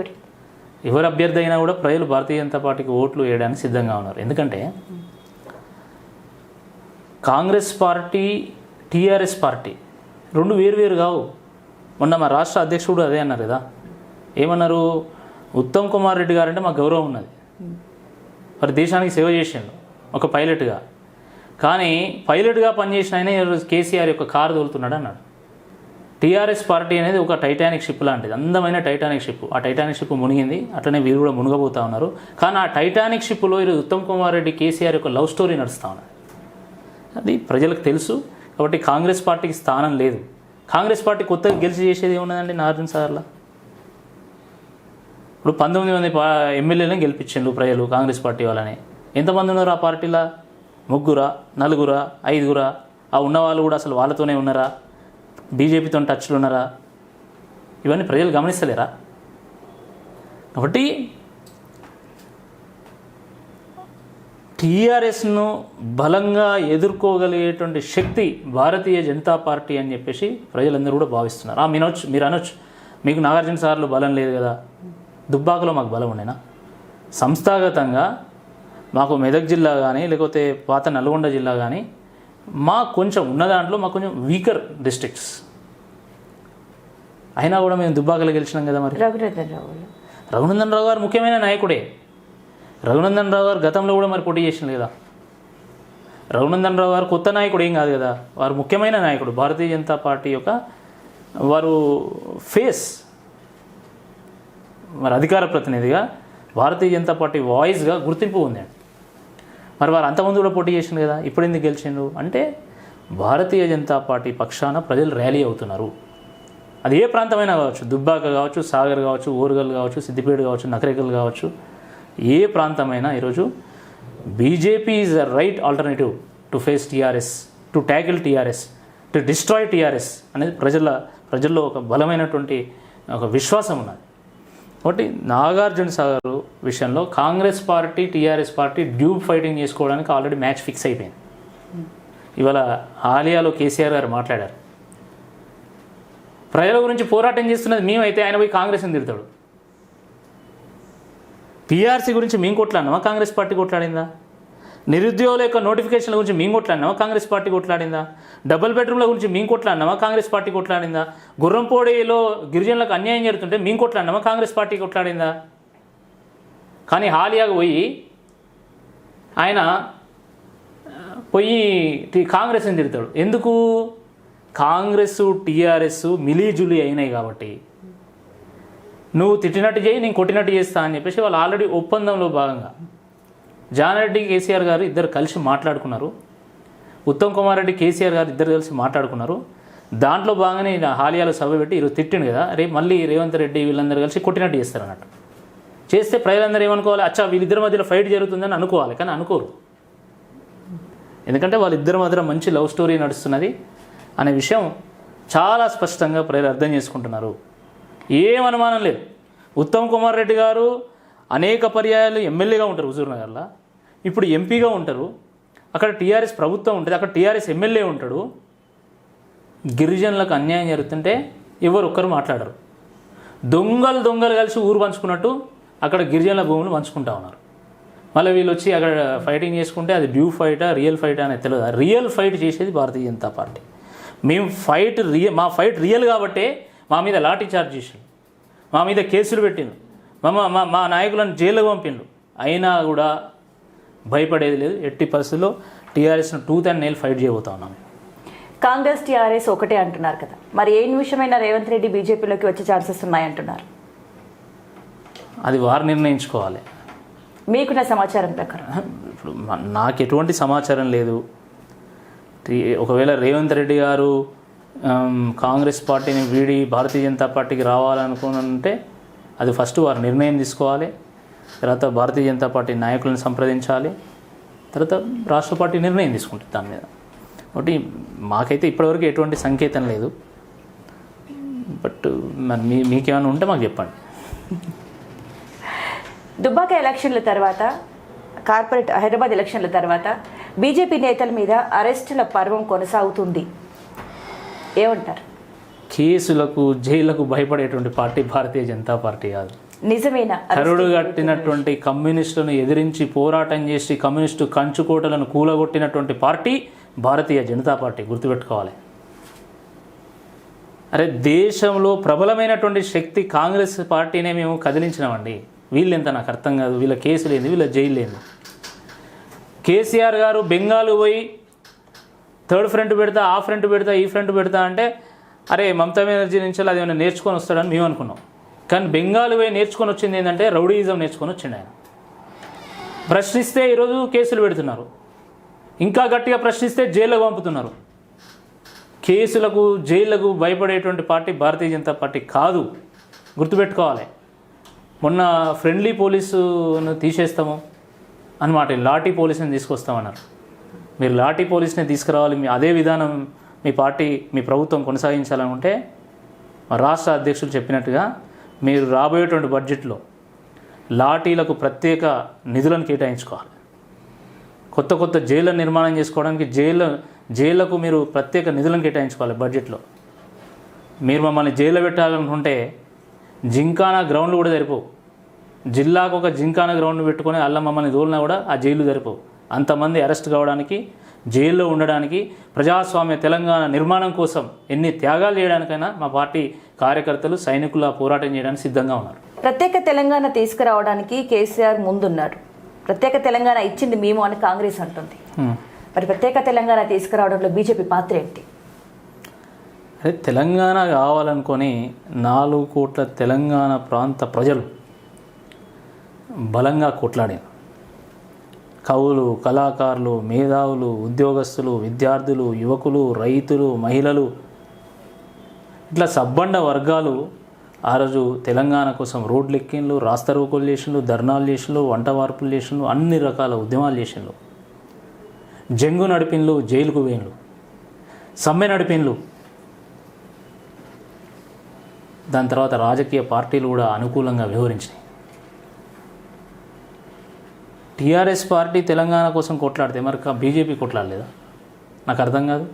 ఎవరు అభ్యర్థి అయినా కూడా ప్రజలు భారతీయ జనతా పార్టీకి ఓట్లు వేయడానికి సిద్ధంగా ఉన్నారు. ఎందుకంటే కాంగ్రెస్ పార్టీ, టీఆర్ఎస్ పార్టీ 2 వేరు కావు. మొన్న మా రాష్ట్ర అధ్యక్షుడు అదే అన్నారు కదా. ఏమన్నారు? ఉత్తమ్ కుమార్ రెడ్డి గారంటే మాకు గౌరవం ఉన్నది, మరి దేశానికి సేవ చేసిండు ఒక పైలట్గా. కానీ పైలట్గా పనిచేసిన ఆయన కేసీఆర్ యొక్క కారు తోలుతున్నాడు అన్నాడు. టీఆర్ఎస్ పార్టీ అనేది ఒక టైటానిక్ షిప్ లాంటిది, అందమైన టైటానిక్ షిప్. ఆ టైటానిక్ షిప్ మునిగింది, అట్లనే వీరు కూడా మునగబోతూ ఉన్నారు. కానీ ఆ టైటానిక్ షిప్లో ఈరోజు ఉత్తమ్ కుమార్ రెడ్డి, కేసీఆర్ యొక్క లవ్ స్టోరీ నడుస్తూ ఉన్నది. అది ప్రజలకు తెలుసు. కాబట్టి కాంగ్రెస్ పార్టీకి స్థానం లేదు. కాంగ్రెస్ పార్టీ కొత్తగా గెలిచి చేసేది ఏమున్నదండి నాగార్జున సాగర్లో? ఇప్పుడు 19 మంది ఎమ్మెల్యేలను గెలిపించిండు ప్రజలు కాంగ్రెస్ పార్టీ వాళ్ళని. ఎంతమంది ఉన్నారు ఆ పార్టీలో? 3, 4, 5? ఆ ఉన్నవాళ్ళు కూడా అసలు వాళ్ళతోనే ఉన్నారా? బీజేపీతో టచ్లు ఉన్నారా? ఇవన్నీ ప్రజలు గమనిస్తలేరా? కాబట్టి టీఆర్ఎస్ను బలంగా ఎదుర్కోగలిగేటువంటి శక్తి భారతీయ జనతా పార్టీ అని చెప్పేసి ప్రజలందరూ కూడా భావిస్తున్నారు. మీరు అనొచ్చు మీకు నాగార్జున సార్లు బలం లేదు కదా, దుబ్బాకలో మాకు బలం ఉండేనా? సంస్థాగతంగా మాకు మెదక్ జిల్లా కానీ లేకపోతే పాత నల్గొండ జిల్లా కానీ మాకు కొంచెం ఉన్న దాంట్లో మాకు కొంచెం వీకర్ డిస్ట్రిక్ట్స్ అయినా కూడా మేము దుబ్బాకలో గెలిచినాం కదా. మరి రఘునందన్ రావు గారు ముఖ్యమైన నాయకుడే. రఘునందన్ రావు గారు గతంలో కూడా మరి పోటీ చేసింది కదా. రఘునందన్ రావు గారు కొత్త నాయకుడు ఏం కాదు కదా, వారు ముఖ్యమైన నాయకుడు. భారతీయ జనతా పార్టీ యొక్క వారు ఫేస్, మరి అధికార ప్రతినిధిగా భారతీయ జనతా పార్టీ వాయిస్గా గుర్తింపు ఉందండి. మరి వారు అంతమంది కూడా పోటీ చేసింది కదా, ఇప్పుడు ఎందుకు గెలిచిండ్రు అంటే భారతీయ జనతా పార్టీ పక్షాన ప్రజలు ర్యాలీ అవుతున్నారు. అది ఏ ప్రాంతమైనా కావచ్చు, దుబ్బాక కావచ్చు, సాగర్ కావచ్చు, ఓరుగల్ కావచ్చు, సిద్దిపేట కావచ్చు, నకరేకల్ కావచ్చు, ఏ ప్రాంతమైనా ఈరోజు BJP is the right alternative to face TRS, to tackle TRS, to destroy TRS అనేది ప్రజల్లో ఒక బలమైనటువంటి ఒక విశ్వాసం ఉన్నది. కాబట్టి నాగార్జున సాగర్ విషయంలో Congress party TRS party dupe fighting చేసుకోవడానికి ఆల్రెడీ మ్యాచ్ ఫిక్స్ అయిపోయింది. ఇవాళ ఆలియాలో కేసీఆర్ గారు మాట్లాడారు, ప్రజల గురించి పోరాటం చేస్తున్నది మేమైతే ఆయన పోయి కాంగ్రెస్ని తిడతాడు. పీఆర్సీ గురించి మేము కొట్లాడినామా, కాంగ్రెస్ పార్టీ కొట్లాడిందా? నిరుద్యోగుల యొక్క నోటిఫికేషన్ల గురించి మేము కొట్లాడినామా, కాంగ్రెస్ పార్టీ కొట్లాడిందా? డబుల్ బెడ్రూమ్ల గురించి మేము కొట్లాడినామా, కాంగ్రెస్ పార్టీ కొట్లాడిందా? గుర్రంపోడిలో గిరిజనులకు అన్యాయం జరుగుతుంటే మేము కొట్లాడినామా, కాంగ్రెస్ పార్టీ కొట్లాడిందా? కానీ హాలియాకు ఆయన కాంగ్రెస్ని తిడతాడు. ఎందుకు? కాంగ్రెస్ టీఆర్ఎస్ మిలీజులి అయినాయి కాబట్టి. నువ్వు తిట్టినట్టు చేయి, నేను కొట్టినట్టు చేస్తా అని చెప్పేసి వాళ్ళు ఆల్రెడీ ఒప్పందంలో భాగంగా జానారెడ్డి కేసీఆర్ గారు ఇద్దరు కలిసి మాట్లాడుకున్నారు. ఉత్తమ్ కుమార్ రెడ్డి కేసీఆర్ గారు ఇద్దరు కలిసి మాట్లాడుకున్నారు. దాంట్లో భాగంగానే హాలియాలో సభ పెట్టి ఈరోజు తిట్టిండు కదా, రేపు మళ్ళీ రేవంత్ రెడ్డి వీళ్ళందరూ కలిసి కొట్టినట్టు చేస్తారు అన్నట్టు. చేస్తే ప్రజలందరూ ఏమనుకోవాలి, అచ్చా వీళ్ళిద్దరి మధ్యలో ఫైట్ జరుగుతుందని అనుకోవాలి. కానీ అనుకోరు, ఎందుకంటే వాళ్ళిద్దరి మధ్య మంచి లవ్ స్టోరీ నడుస్తున్నది అనే విషయం చాలా స్పష్టంగా ప్రజలు అర్థం చేసుకుంటున్నారు. ఏం అనుమానం లేదు. ఉత్తమ్ కుమార్ రెడ్డి గారు అనేక పర్యాయాలు ఎమ్మెల్యేగా ఉంటారు హుజూర్నగర్లో, ఇప్పుడు ఎంపీగా ఉంటారు. అక్కడ టీఆర్ఎస్ ప్రభుత్వం ఉంటుంది, అక్కడ టీఆర్ఎస్ ఎమ్మెల్యే ఉంటాడు. గిరిజనులకు అన్యాయం జరుగుతుంటే ఎవరు ఒక్కరు మాట్లాడరు. దొంగలు కలిసి ఊరు పంచుకున్నట్టు అక్కడ గిరిజనుల భూములు పంచుకుంటా ఉన్నారు. మళ్ళీ వీళ్ళు వచ్చి అక్కడ ఫైటింగ్ చేసుకుంటే అది డ్యూ ఫైటా రియల్ ఫైటా అనేది తెలియదు. రియల్ ఫైట్ చేసేది భారతీయ జనతా పార్టీ. మేము మా ఫైట్ రియల్ కాబట్టే మా మీద లాఠీ చార్జ్ చేసిండు, మా మీద కేసులు పెట్టిండు, మా నాయకులను జైలుకు పంపిండు. అయినా కూడా భయపడేది లేదు. ఎట్టి పరిస్థితుల్లో టీఆర్ఎస్ను టూత్ అండ్ నెయిల్ ఫైట్ చేయబోతా ఉన్నాం. కాంగ్రెస్ టీఆర్ఎస్ ఒకటే అంటున్నారు కదా, మరి ఏ నిమిషమైనా రేవంత్ రెడ్డి బీజేపీలోకి వచ్చే ఛాన్సెస్ ఉన్నాయంటున్నారు. అది వారు నిర్ణయించుకోవాలి. మీకున్న సమాచారం ప్రకారం? ఇప్పుడు నాకు ఎటువంటి సమాచారం లేదు. ఒకవేళ రేవంత్ రెడ్డి గారు కాంగ్రెస్ పార్టీని వీడి భారతీయ జనతా పార్టీకి రావాలనుకుంటే అది ఫస్ట్ వారు నిర్ణయం తీసుకోవాలి. తర్వాత భారతీయ జనతా పార్టీ నాయకులను సంప్రదించాలి. తర్వాత రాష్ట్ర పార్టీ నిర్ణయం తీసుకుంటుంది దాని మీద. కాబట్టి మాకైతే ఇప్పటివరకు ఎటువంటి సంకేతం లేదు. బట్ మరి మీకేమైనా ఉంటే మాకు చెప్పండి. దుబ్బాక ఎలక్షన్ల తర్వాత, కార్పొరేట్ హైదరాబాద్ ఎలక్షన్ల తర్వాత బీజేపీ నేతల మీద అరెస్టుల పర్వం కొనసాగుతుంది, ఏమంటారు? కేసులకు జైళ్లకు భయపడేటువంటి పార్టీ భారతీయ జనతా పార్టీ కాదు. నిజమేనా? కరుడు కట్టినటువంటి కమ్యూనిస్టులను ఎదిరించి పోరాటం చేసి communist కంచుకోటలను కూలగొట్టినటువంటి party Bharatiya Janata party, గుర్తుపెట్టుకోవాలి. అరే దేశంలో ప్రబలమైనటువంటి శక్తి కాంగ్రెస్ పార్టీనే మేము కదిలించినామండి. వీళ్ళెంత నాకు అర్థం కాదు. వీళ్ళ కేసులు ఏంది, వీళ్ళ జైలు ఏంది? కేసీఆర్ గారు బెంగాల్ పోయి థర్డ్ ఫ్రంట్ పెడతా, ఆ ఫ్రంట్ పెడతా, ఈ ఫ్రంట్ పెడతా అంటే అరే మమతా బెనర్జీ నుంచి అది ఏమైనా నేర్చుకొని వస్తాడని మేము అనుకున్నాం. కానీ బెంగాల్ పోయి నేర్చుకొని వచ్చింది ఏంటంటే రౌడీయిజం నేర్చుకొని వచ్చిండు ఆయన. ప్రశ్నిస్తే ఈరోజు కేసులు పెడుతున్నారు, ఇంకా గట్టిగా ప్రశ్నిస్తే జైల్లో పంపుతున్నారు. కేసులకు జైళ్లకు భయపడేటువంటి పార్టీ భారతీయ జనతా పార్టీ కాదు, గుర్తుపెట్టుకోవాలి. మొన్న ఫ్రెండ్లీ పోలీసును తీసేస్తాము అన్నమాట, లాఠీ పోలీసుని తీసుకొస్తామన్నారు. మీరు లాఠీ పోలీసుని తీసుకురావాలి, మీ అదే విధానం మీ పార్టీ మీ ప్రభుత్వం కొనసాగించాలనుకుంటే రాష్ట్ర అధ్యక్షులు చెప్పినట్టుగా మీరు రాబోయేటువంటి బడ్జెట్లో లాఠీలకు ప్రత్యేక నిధులను కేటాయించుకోవాలి. కొత్త కొత్త జైళ్ళ నిర్మాణం చేసుకోవడానికి జైళ్లకు మీరు ప్రత్యేక నిధులను కేటాయించుకోవాలి బడ్జెట్లో. మీరు మమ్మల్ని జైల్లో పెట్టాలనుకుంటే జింకానా గ్రౌండ్లు కూడా సరిపోవు. జిల్లాకు ఒక జింకానా గ్రౌండ్ పెట్టుకొని అలా మమ్మల్ని దోలినా కూడా ఆ జైలు సరిపోవు. అంతమంది అరెస్ట్ కావడానికి, జైల్లో ఉండడానికి, ప్రజాస్వామ్య తెలంగాణ నిర్మాణం కోసం ఎన్ని త్యాగాలు చేయడానికైనా మా పార్టీ కార్యకర్తలు సైనికుల పోరాటం చేయడానికి సిద్ధంగా ఉన్నారు. ప్రత్యేక తెలంగాణ తీసుకురావడానికి కేసీఆర్ ముందున్నారు. ప్రత్యేక తెలంగాణ ఇచ్చింది మేము అని కాంగ్రెస్ అంటుంది. మరి ప్రత్యేక తెలంగాణ తీసుకురావడంలో బీజేపీ పాత్ర ఏంటి? అదే తెలంగాణ కావాలనుకొని 4 కోట్ల తెలంగాణ ప్రాంత ప్రజలు బలంగా కొట్లాడారు. కవులు, కళాకారులు, మేధావులు, ఉద్యోగస్తులు, విద్యార్థులు, యువకులు, రైతులు, మహిళలు, ఇట్లా సబ్బండ వర్గాలు ఆ రోజు తెలంగాణ కోసం రోడ్లు ఎక్కిన్లు, రాస్తారోకోలు చేసిండ్లు, ధర్నాలు చేసిండ్లు, వంట వార్పులు చేసిండ్లు, అన్ని రకాల ఉద్యమాలు చేసిండ్లు. జంగు నడిపిన్లు, జైలుకు వేయిండ్లు, సమ్మె నడిపిన్లు. దాని తర్వాత రాజకీయ పార్టీలు కూడా అనుకూలంగా వ్యవహరించినాయి. టీఆర్ఎస్ పార్టీ తెలంగాణ కోసం కొట్లాడితే మరి బీజేపీ కొట్లాడలేదా? నాకు అర్థం కాదు.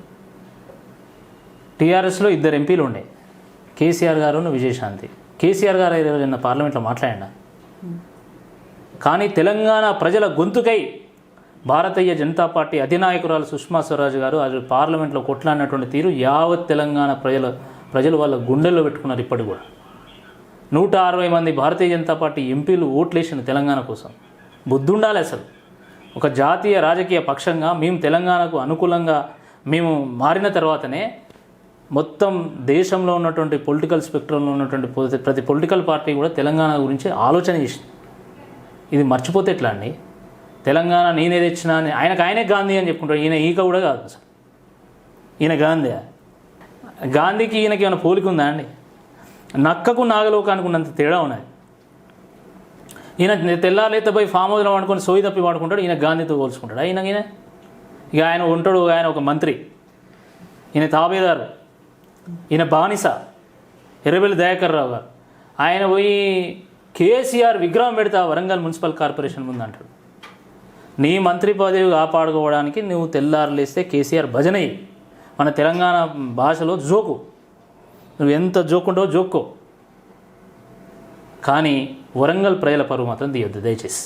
టీఆర్ఎస్లో 2 ఎంపీలు ఉండే, కేసీఆర్ గారు, విజయశాంతి. కేసీఆర్ గారు ఈరోజు నిన్న పార్లమెంట్లో మాట్లాడినా, కానీ తెలంగాణ ప్రజల గొంతుకై భారతీయ జనతా పార్టీ అధినాయకురాలు సుష్మా స్వరాజ్ గారు అది పార్లమెంట్లో కొట్లాడినటువంటి తీరు యావత్ తెలంగాణ ప్రజలు వాళ్ళ గుండెల్లో పెట్టుకున్నారు. ఇప్పటికి కూడా 160 మంది భారతీయ జనతా పార్టీ ఎంపీలు ఓట్లేసిన తెలంగాణ కోసం. బుద్ధి ఉండాలి అసలు. ఒక జాతీయ రాజకీయ పక్షంగా మేము తెలంగాణకు అనుకూలంగా మేము మారిన తర్వాతనే మొత్తం దేశంలో ఉన్నటువంటి పొలిటికల్ స్పెక్ట్రంలో ఉన్నటువంటి ప్రతి పొలిటికల్ పార్టీ కూడా తెలంగాణ గురించి ఆలోచన చేసింది. ఇది మర్చిపోతే ఎట్లా అండి? తెలంగాణ నేనే తెచ్చినా అని ఆయనే గాంధీ అని చెప్పుకుంటాడు. ఈయన ఈక కూడా కాదు అసలు. ఈయన గాంధీకి ఈయనకి ఏమైనా పోలిక ఉందా అండి? నక్కకు నాగలోకానికి ఉన్నంత తేడా ఉన్నది. ఈయన తెల్లారైతే పోయి ఫామ్ హౌస్లో వాడుకొని సోయి తప్పి వాడుకుంటాడు, ఈయన గాంధీతో పోల్చుకుంటాడు. ఇక ఆయన ఉంటాడు, ఆయన ఒక మంత్రి, ఈయన తాబేదారు, ఈయన బానిస ఎర్రబెల్లి దయాకర్ రావు గారు. ఆయన పోయి కేసీఆర్ విగ్రహం పెడతా వరంగల్ మున్సిపల్ కార్పొరేషన్ ముందు అంటాడు. నీ మంత్రి పదవి కాపాడుకోవడానికి నువ్వు తెల్లారులేస్తే కేసీఆర్ భజనయ్యి. మన తెలంగాణ భాషలో జోకు, నువ్వు ఎంత జోకుంటావో జోక్కో, కానీ వరంగల్ ప్రజల పరువు మాత్రం తీయొద్దు దయచేసి.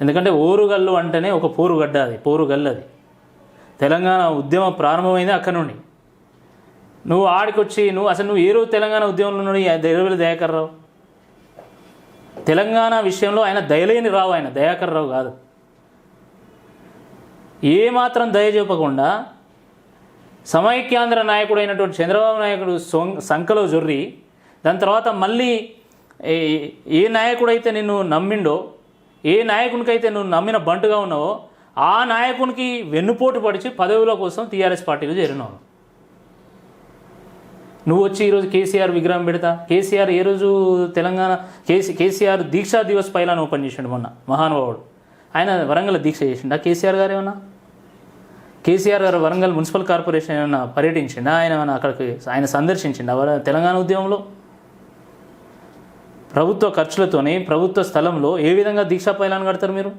ఎందుకంటే ఓరుగల్లు అంటేనే ఒక పోరుగడ్డ, అది పోరుగల్లు. అది తెలంగాణ ఉద్యమం ప్రారంభమైంది అక్కడి నుండి. నువ్వు ఆడికొచ్చి నువ్వు ఏ రోజు తెలంగాణ ఉద్యమంలో నుండి ఎర్రబెల్లి దయాకర్ రావు. తెలంగాణ విషయంలో ఆయన దయలేని రావు, ఆయన దయాకర్ రావు కాదు. ఏమాత్రం దయ చూపకుండా సమైక్యాంధ్ర నాయకుడు అయినటువంటి చంద్రబాబు నాయుడు సంఖలో జొర్రి, దాని తర్వాత మళ్ళీ ఏ నాయకుడైతే నిన్ను నమ్మిండో, ఏ నాయకునికైతే నువ్వు నమ్మిన బంటుగా ఉన్నావో ఆ నాయకునికి వెన్నుపోటు పడిచి పదవుల కోసం టీఆర్ఎస్ పార్టీలో చేరినావు. నువ్వు వచ్చి ఈరోజు కేసీఆర్ విగ్రహం పెడతా. కేసీఆర్ ఏ రోజు తెలంగాణ కేసీఆర్ దీక్షా దివస్ పైలాన్ ఓపెన్ చేసిండు మొన్న, మహానుభావుడు. ఆయన వరంగల్ దీక్ష చేసిండా కేసీఆర్ గారు? ఏమన్నా కేసీఆర్ గారు వరంగల్ మున్సిపల్ కార్పొరేషన్ ఏమన్నా పర్యటించిండా? ఆయన ఏమన్నా అక్కడికి ఆయన సందర్శించిండా తెలంగాణ ఉద్యమంలో? ప్రభుత్వ ఖర్చులతోనే ప్రభుత్వ స్థలంలో ఏ విధంగా దీక్షా పైలాన్ కడతారు మీరు?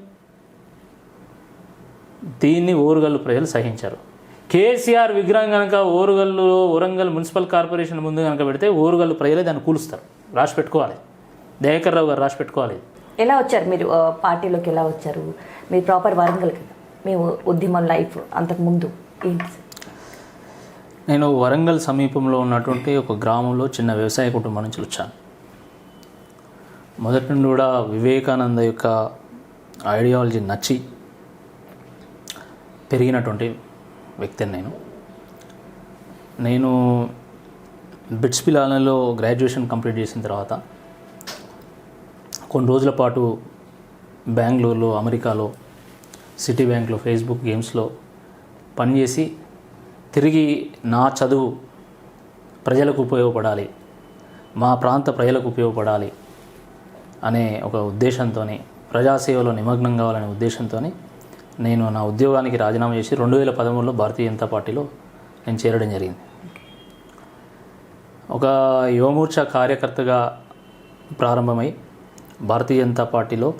దీన్ని ఓరుగల్లు ప్రజలు సహించారు. కేసీఆర్ విగ్రహం కనుక ఓరుగల్లులో వరంగల్ మున్సిపల్ కార్పొరేషన్ ముందు కనుక పెడితే ఓరుగల్లు ప్రజలే దాన్ని కూలుస్తారు. రాసి పెట్టుకోవాలి, దయాకర్ రావు గారు రాసి పెట్టుకోవాలి. ఎలా వచ్చారు మీరు పార్టీలోకి? ఎలా వచ్చారు మీరు? ప్రాపర్ వరంగల్ కదా మేము ఉద్యమం లైఫ్ అంతకుముందు ఏంటి? నేను వరంగల్ సమీపంలో ఉన్నటువంటి ఒక గ్రామంలో చిన్న వ్యవసాయ కుటుంబం నుంచి వచ్చాను. మొదటి నుండి కూడా వివేకానంద యొక్క ఐడియాలజీ నచ్చి పెరిగినటువంటి వ్యక్తిని నేను బిట్స్ పిలాలలో గ్రాడ్యుయేషన్ కంప్లీట్ చేసిన తర్వాత కొన్ని రోజుల పాటు బెంగళూరులో, అమెరికాలో, సిటీ బ్యాంక్లో, ఫేస్బుక్ గేమ్స్లో పనిచేసి తిరిగి నా చదువు ప్రజలకు ఉపయోగపడాలి, మా ప్రాంత ప్రజలకు ఉపయోగపడాలి అనే ఒక ఉద్దేశంతో, ప్రజాసేవలో నిమగ్నం కావాలనే ఉద్దేశంతో నేను నా ఉద్యోగానికి రాజీనామా చేసి 2013లో భారతీయ జనతా పార్టీలో నేను చేరడం జరిగింది. ఒక యువమోర్చా కార్యకర్తగా ప్రారంభమై భారతీయ జనతా పార్టీలో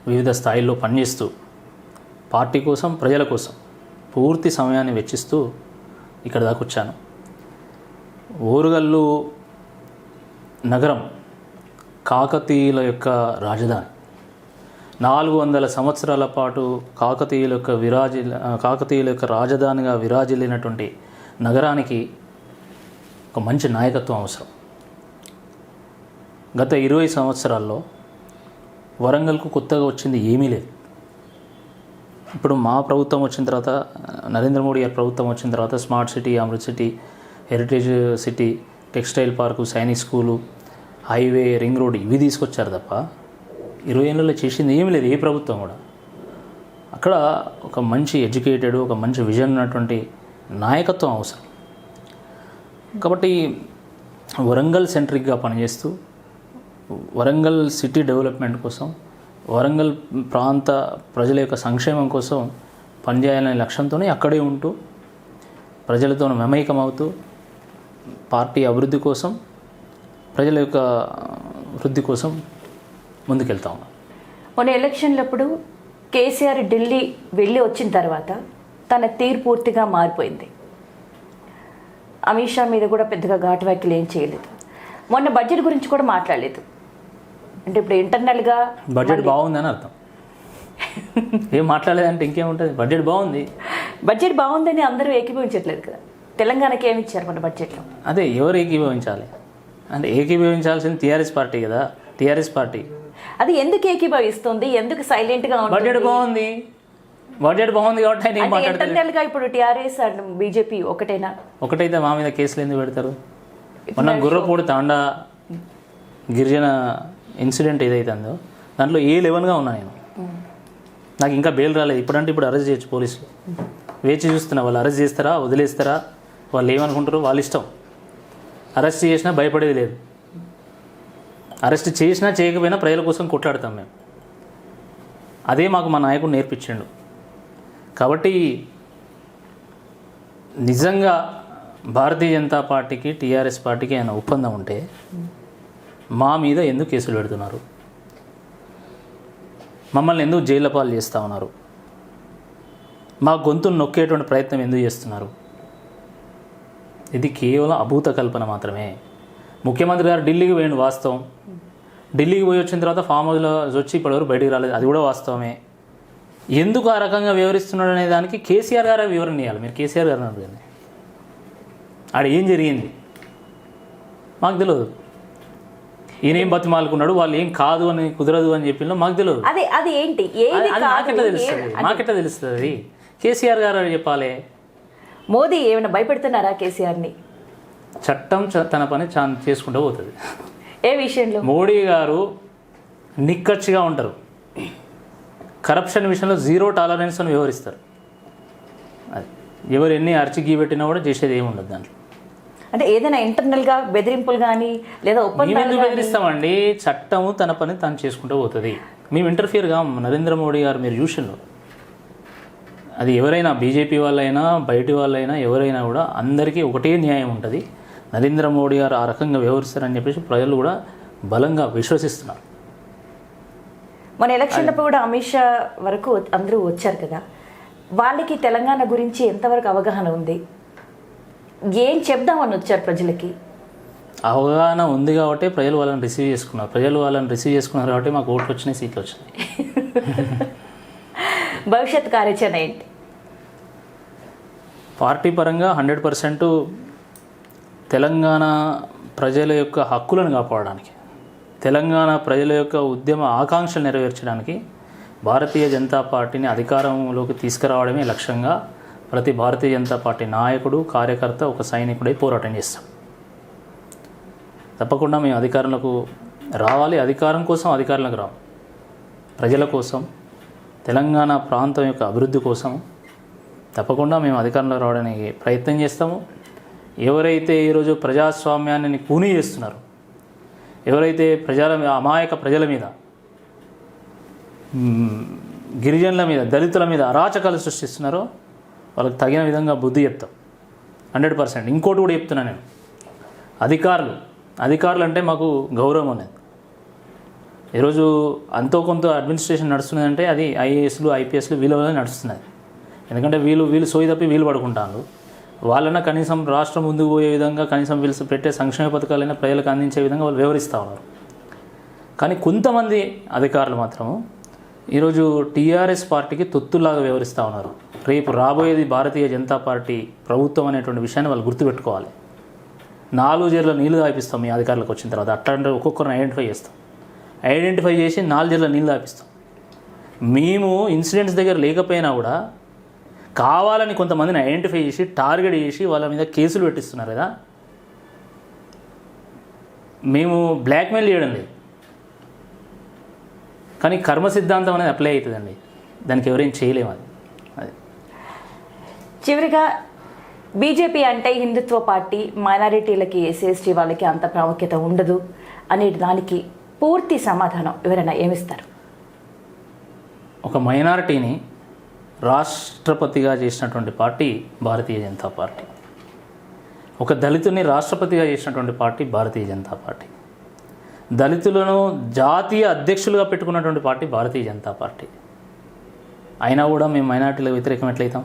వివిధ స్థాయిల్లో పనిచేస్తూ పార్టీ కోసం, ప్రజల కోసం పూర్తి సమయాన్ని వెచ్చిస్తూ ఇక్కడ దాకా వచ్చాను. ఓరుగల్లు నగరం కాకతీయుల యొక్క రాజధాని. 400 సంవత్సరాల పాటు కాకతీయుల యొక్క రాజధానిగా విరాజిల్లినటువంటి నగరానికి ఒక మంచి నాయకత్వం అవసరం. గత 20 సంవత్సరాల్లో వరంగల్కు కొత్తగా వచ్చింది ఏమీ లేదు. ఇప్పుడు మా ప్రభుత్వం వచ్చిన తర్వాత, నరేంద్ర మోడీ గారి ప్రభుత్వం వచ్చిన తర్వాత smart city, Amrit city, heritage city, textile park, Sainik school, highway, ring road ఇవి తీసుకొచ్చారు తప్ప 20 ఏళ్ళలో చేసింది ఏమీ లేదు ఏ ప్రభుత్వం కూడా. అక్కడ ఒక మంచి ఎడ్యుకేటెడ్, ఒక మంచి విజన్ ఉన్నటువంటి నాయకత్వం అవసరం. కాబట్టి వరంగల్ సెంట్రిక్గా పనిచేస్తూ వరంగల్ సిటీ డెవలప్మెంట్ కోసం, వరంగల్ ప్రాంత ప్రజల యొక్క సంక్షేమం కోసం పనిచేయాలనే లక్ష్యంతోనే అక్కడే ఉంటూ ప్రజలతో మమేకమవుతూ పార్టీ అభివృద్ధి కోసం, ప్రజల యొక్క వృద్ధి కోసం ముందుకెళ్తా ఉన్నాం. మొన్న ఎలక్షన్లప్పుడు కేసీఆర్ ఢిల్లీ వెళ్ళి వచ్చిన తర్వాత తన తీరు పూర్తిగా మారిపోయింది. అమిత్ షా మీద కూడా పెద్దగా ఘాటు వ్యాఖ్యలు ఏం చేయలేదు. మొన్న బడ్జెట్ గురించి కూడా మాట్లాడలేదు. అంటే ఇప్పుడు ఇంటర్నల్గా బడ్జెట్ బాగుందని అర్థం. ఏం మాట్లాడలేదంటే ఇంకేముంటుంది? బడ్జెట్ బాగుందని అందరూ ఏకీభవించట్లేదు కదా. తెలంగాణకి ఏమి ఇచ్చారు మన బడ్జెట్లో? అదే ఎవరు ఏకీభవించాలి అంటే ఏకీభవించాల్సింది టీఆర్ఎస్ పార్టీ కదా. టీఆర్ఎస్ పార్టీ అది ఎందుకు ఏకీభవిస్తుంది? ఎందుకు సైలెంట్గా ఉంది? బడ్జెట్ బాగుంది కాబట్టి ఆయన ఏం మాట్లాడతారు? ఇంటర్నల్గా ఇప్పుడు టీఆర్ఎస్ అండ్ బీజేపీ ఒకటేనా? ఒకటైతే మా మీద కేసులు ఎందుకు పెడతారు? మొన్న గుర్రపూడి తాండా గిరిజన ఇన్సిడెంట్ ఏదైతుందో దాంట్లో A11గా ఉన్నా నేను. నాకు ఇంకా బెయిల్ రాలేదు. ఇప్పుడు అరెస్ట్ చేయొచ్చు పోలీసులు. వేచి చూస్తున్నా, వాళ్ళు అరెస్ట్ చేస్తారా వదిలేస్తారా, వాళ్ళు ఏమనుకుంటారు వాళ్ళ ఇష్టం. అరెస్ట్ చేసినా భయపడేది లేదు. అరెస్ట్ చేసినా చేయకపోయినా ప్రజల కోసం కొట్లాడతాం మేము. అదే మాకు మా నాయకుడు నేర్పించిండు. కాబట్టి నిజంగా భారతీయ జనతా పార్టీకి, టీఆర్ఎస్ పార్టీకి ఆయన ఒప్పందం ఉంటే మా మీద ఎందుకు కేసులు పెడుతున్నారు? మమ్మల్ని ఎందుకు జైళ్ళ పాలు చేస్తూ ఉన్నారు? మా గొంతును నొక్కేటువంటి ప్రయత్నం ఎందుకు చేస్తున్నారు? ఇది కేవలం అభూత కల్పన మాత్రమే. ముఖ్యమంత్రి గారు ఢిల్లీకి పోయిండు, వాస్తవం. ఢిల్లీకి పోయి వచ్చిన తర్వాత ఫామ్ హౌస్లో వచ్చి ఇప్పటివరకు బయటికి రాలేదు, అది కూడా వాస్తవమే. ఎందుకు ఆ రకంగా వివరిస్తున్నాడు అనే దానికి కేసీఆర్ గారు వివరణ ఇవ్వాలి. మీరు కేసీఆర్ గారు అన్నారు, ఆడ ఏం జరిగింది మాకు తెలియదు. ఈయనేం బతిమాలుకున్నాడు, వాళ్ళు ఏం కాదు అని కుదరదు అని చెప్పిన మాకు తెలియదు. అది ఏంటి? మాకెట్లా తెలుస్తుంది? కేసీఆర్ గారు చెప్పాలి. మోదీ ఏమైనా భయపెడుతున్నారా కేసీఆర్ని? చట్టం తన పని చేసుకుంటూ పోతుంది. ఏ విషయంలో? మోడీ గారు నిక్కచ్చిగా ఉంటారు. కరప్షన్ విషయంలో 0 టాలరెన్స్ అని వ్యవహరిస్తారు. అది ఎవరు ఎన్ని అర్చికి పెట్టినా కూడా చేసేది ఏమి ఉండదు దాంట్లో. అంటే ఏదైనా ఇంటర్నల్గా బెదిరింపులు కానీ లేదా మేము ఎందుకు బెదిరిస్తామండి? చట్టము తన పని తాను చేసుకుంటూ పోతుంది. మేము ఇంటర్ఫియర్ కాము. నరేంద్ర మోడీ గారు మీరు చూసిండ్రు, అది ఎవరైనా బీజేపీ వాళ్ళైనా బయటి వాళ్ళైనా ఎవరైనా కూడా అందరికీ ఒకటే న్యాయం ఉంటుంది. నరేంద్ర మోడీ గారు ఆ రకంగా వ్యవహరిస్తారని చెప్పేసి ప్రజలు కూడా బలంగా విశ్వసిస్తున్నారు. మన ఎలక్షన్లప్పుడు కూడా అమిత్ షా వరకు అందరూ వచ్చారు కదా, వాళ్ళకి తెలంగాణ గురించి ఎంతవరకు అవగాహన ఉంది? ఏం చెప్దామని వచ్చారు ప్రజలకి? అవగాహన ఉంది కాబట్టి ప్రజలు వాళ్ళని రిసీవ్ చేసుకున్నారు కాబట్టి మాకు ఓట్లు వచ్చినాయి, సీట్లు వచ్చినాయి. భవిష్యత్ కార్యాచరణ ఏంటి? పార్టీ పరంగా 100% తెలంగాణ ప్రజల యొక్క హక్కులను కాపాడడానికి, తెలంగాణ ప్రజల యొక్క ఉద్యమ ఆకాంక్షలు నెరవేర్చడానికి భారతీయ జనతా పార్టీని అధికారంలోకి తీసుకురావడమే లక్ష్యంగా ప్రతి భారతీయ జనతా పార్టీ నాయకుడు, కార్యకర్త, ఒక సైనికుడై పోరాటం చేస్తాం. తప్పకుండా మేము అధికారంలోకి రావాలి. అధికారం కోసం అధికారంలోకి రాము, ప్రజల కోసం, తెలంగాణ ప్రాంతం యొక్క అభివృద్ధి కోసం, తప్పకుండా మేము అధికారంలో రావడానికి ప్రయత్నం చేస్తాము. ఎవరైతే ఈరోజు ప్రజాస్వామ్యాన్ని కూనీ చేస్తున్నారో, ఎవరైతే అమాయక ప్రజల మీద, గిరిజనుల మీద, దళితుల మీద అరాచకాలు సృష్టిస్తున్నారో వాళ్ళకి తగిన విధంగా బుద్ధి చెప్తాం 100%. ఇంకోటి కూడా చెప్తున్నా నేను, అధికారులు అంటే మాకు గౌరవం అనేది. ఈరోజు అంతో కొంత అడ్మినిస్ట్రేషన్ నడుస్తున్నదంటే అది ఐఏఎస్లు ఐపీఎస్లు వీళ్ళ వల్ల నడుస్తున్నది. ఎందుకంటే వీళ్ళు సోయి తప్పి వీళ్ళు పడుకుంటారు. వాళ్ళన్నా కనీసం రాష్ట్రం ముందుకు పోయే విధంగా కనీసం వీళ్ళు పెట్టే సంక్షేమ పథకాలైనా ప్రజలకు అందించే విధంగా వాళ్ళు వివరిస్తూ ఉన్నారు. కానీ కొంతమంది అధికారులు మాత్రము ఈరోజు టీఆర్ఎస్ పార్టీకి తొత్తులాగా వ్యవహరిస్తూ ఉన్నారు. రేపు రాబోయేది భారతీయ జనతా పార్టీ ప్రభుత్వం అనేటువంటి విషయాన్ని వాళ్ళు గుర్తుపెట్టుకోవాలి. 4 జేర్ల నీళ్లు తాపిస్తాం మీ అధికారులకు వచ్చిన తర్వాత. అట్లాంటి ఒక్కొక్కరిని ఐడెంటిఫై చేసి 4 జేర్ల నీళ్ళు తాపిస్తాం. మేము ఇన్సిడెంట్స్ దగ్గర లేకపోయినా కూడా కావాలని కొంతమందిని ఐడెంటిఫై చేసి టార్గెట్ చేసి వాళ్ళ మీద కేసులు పెట్టిస్తున్నారు కదా. మేము బ్లాక్మెయిల్ చేయడం లేదు, కానీ కర్మ సిద్ధాంతం అనేది అప్లై అవుతుందండి. దానికి ఎవరేం చేయలేము. అది చివరిగా బీజేపీ అంటే హిందుత్వ పార్టీ, మైనారిటీలకి, ఎస్సీ వాళ్ళకి అంత ప్రాముఖ్యత ఉండదు అనే దానికి పూర్తి సమాధానం ఎవరైనా ఏమిస్తారు? ఒక మైనారిటీని రాష్ట్రపతిగా చేసినటువంటి పార్టీ భారతీయ జనతా పార్టీ. ఒక దళితుని రాష్ట్రపతిగా చేసినటువంటి పార్టీ భారతీయ జనతా పార్టీ. దళితులను జాతీయ అధ్యక్షులుగా పెట్టుకున్నటువంటి పార్టీ భారతీయ జనతా పార్టీ. అయినా కూడా మేము మైనారిటీలకు వ్యతిరేకం ఎట్లయితాం?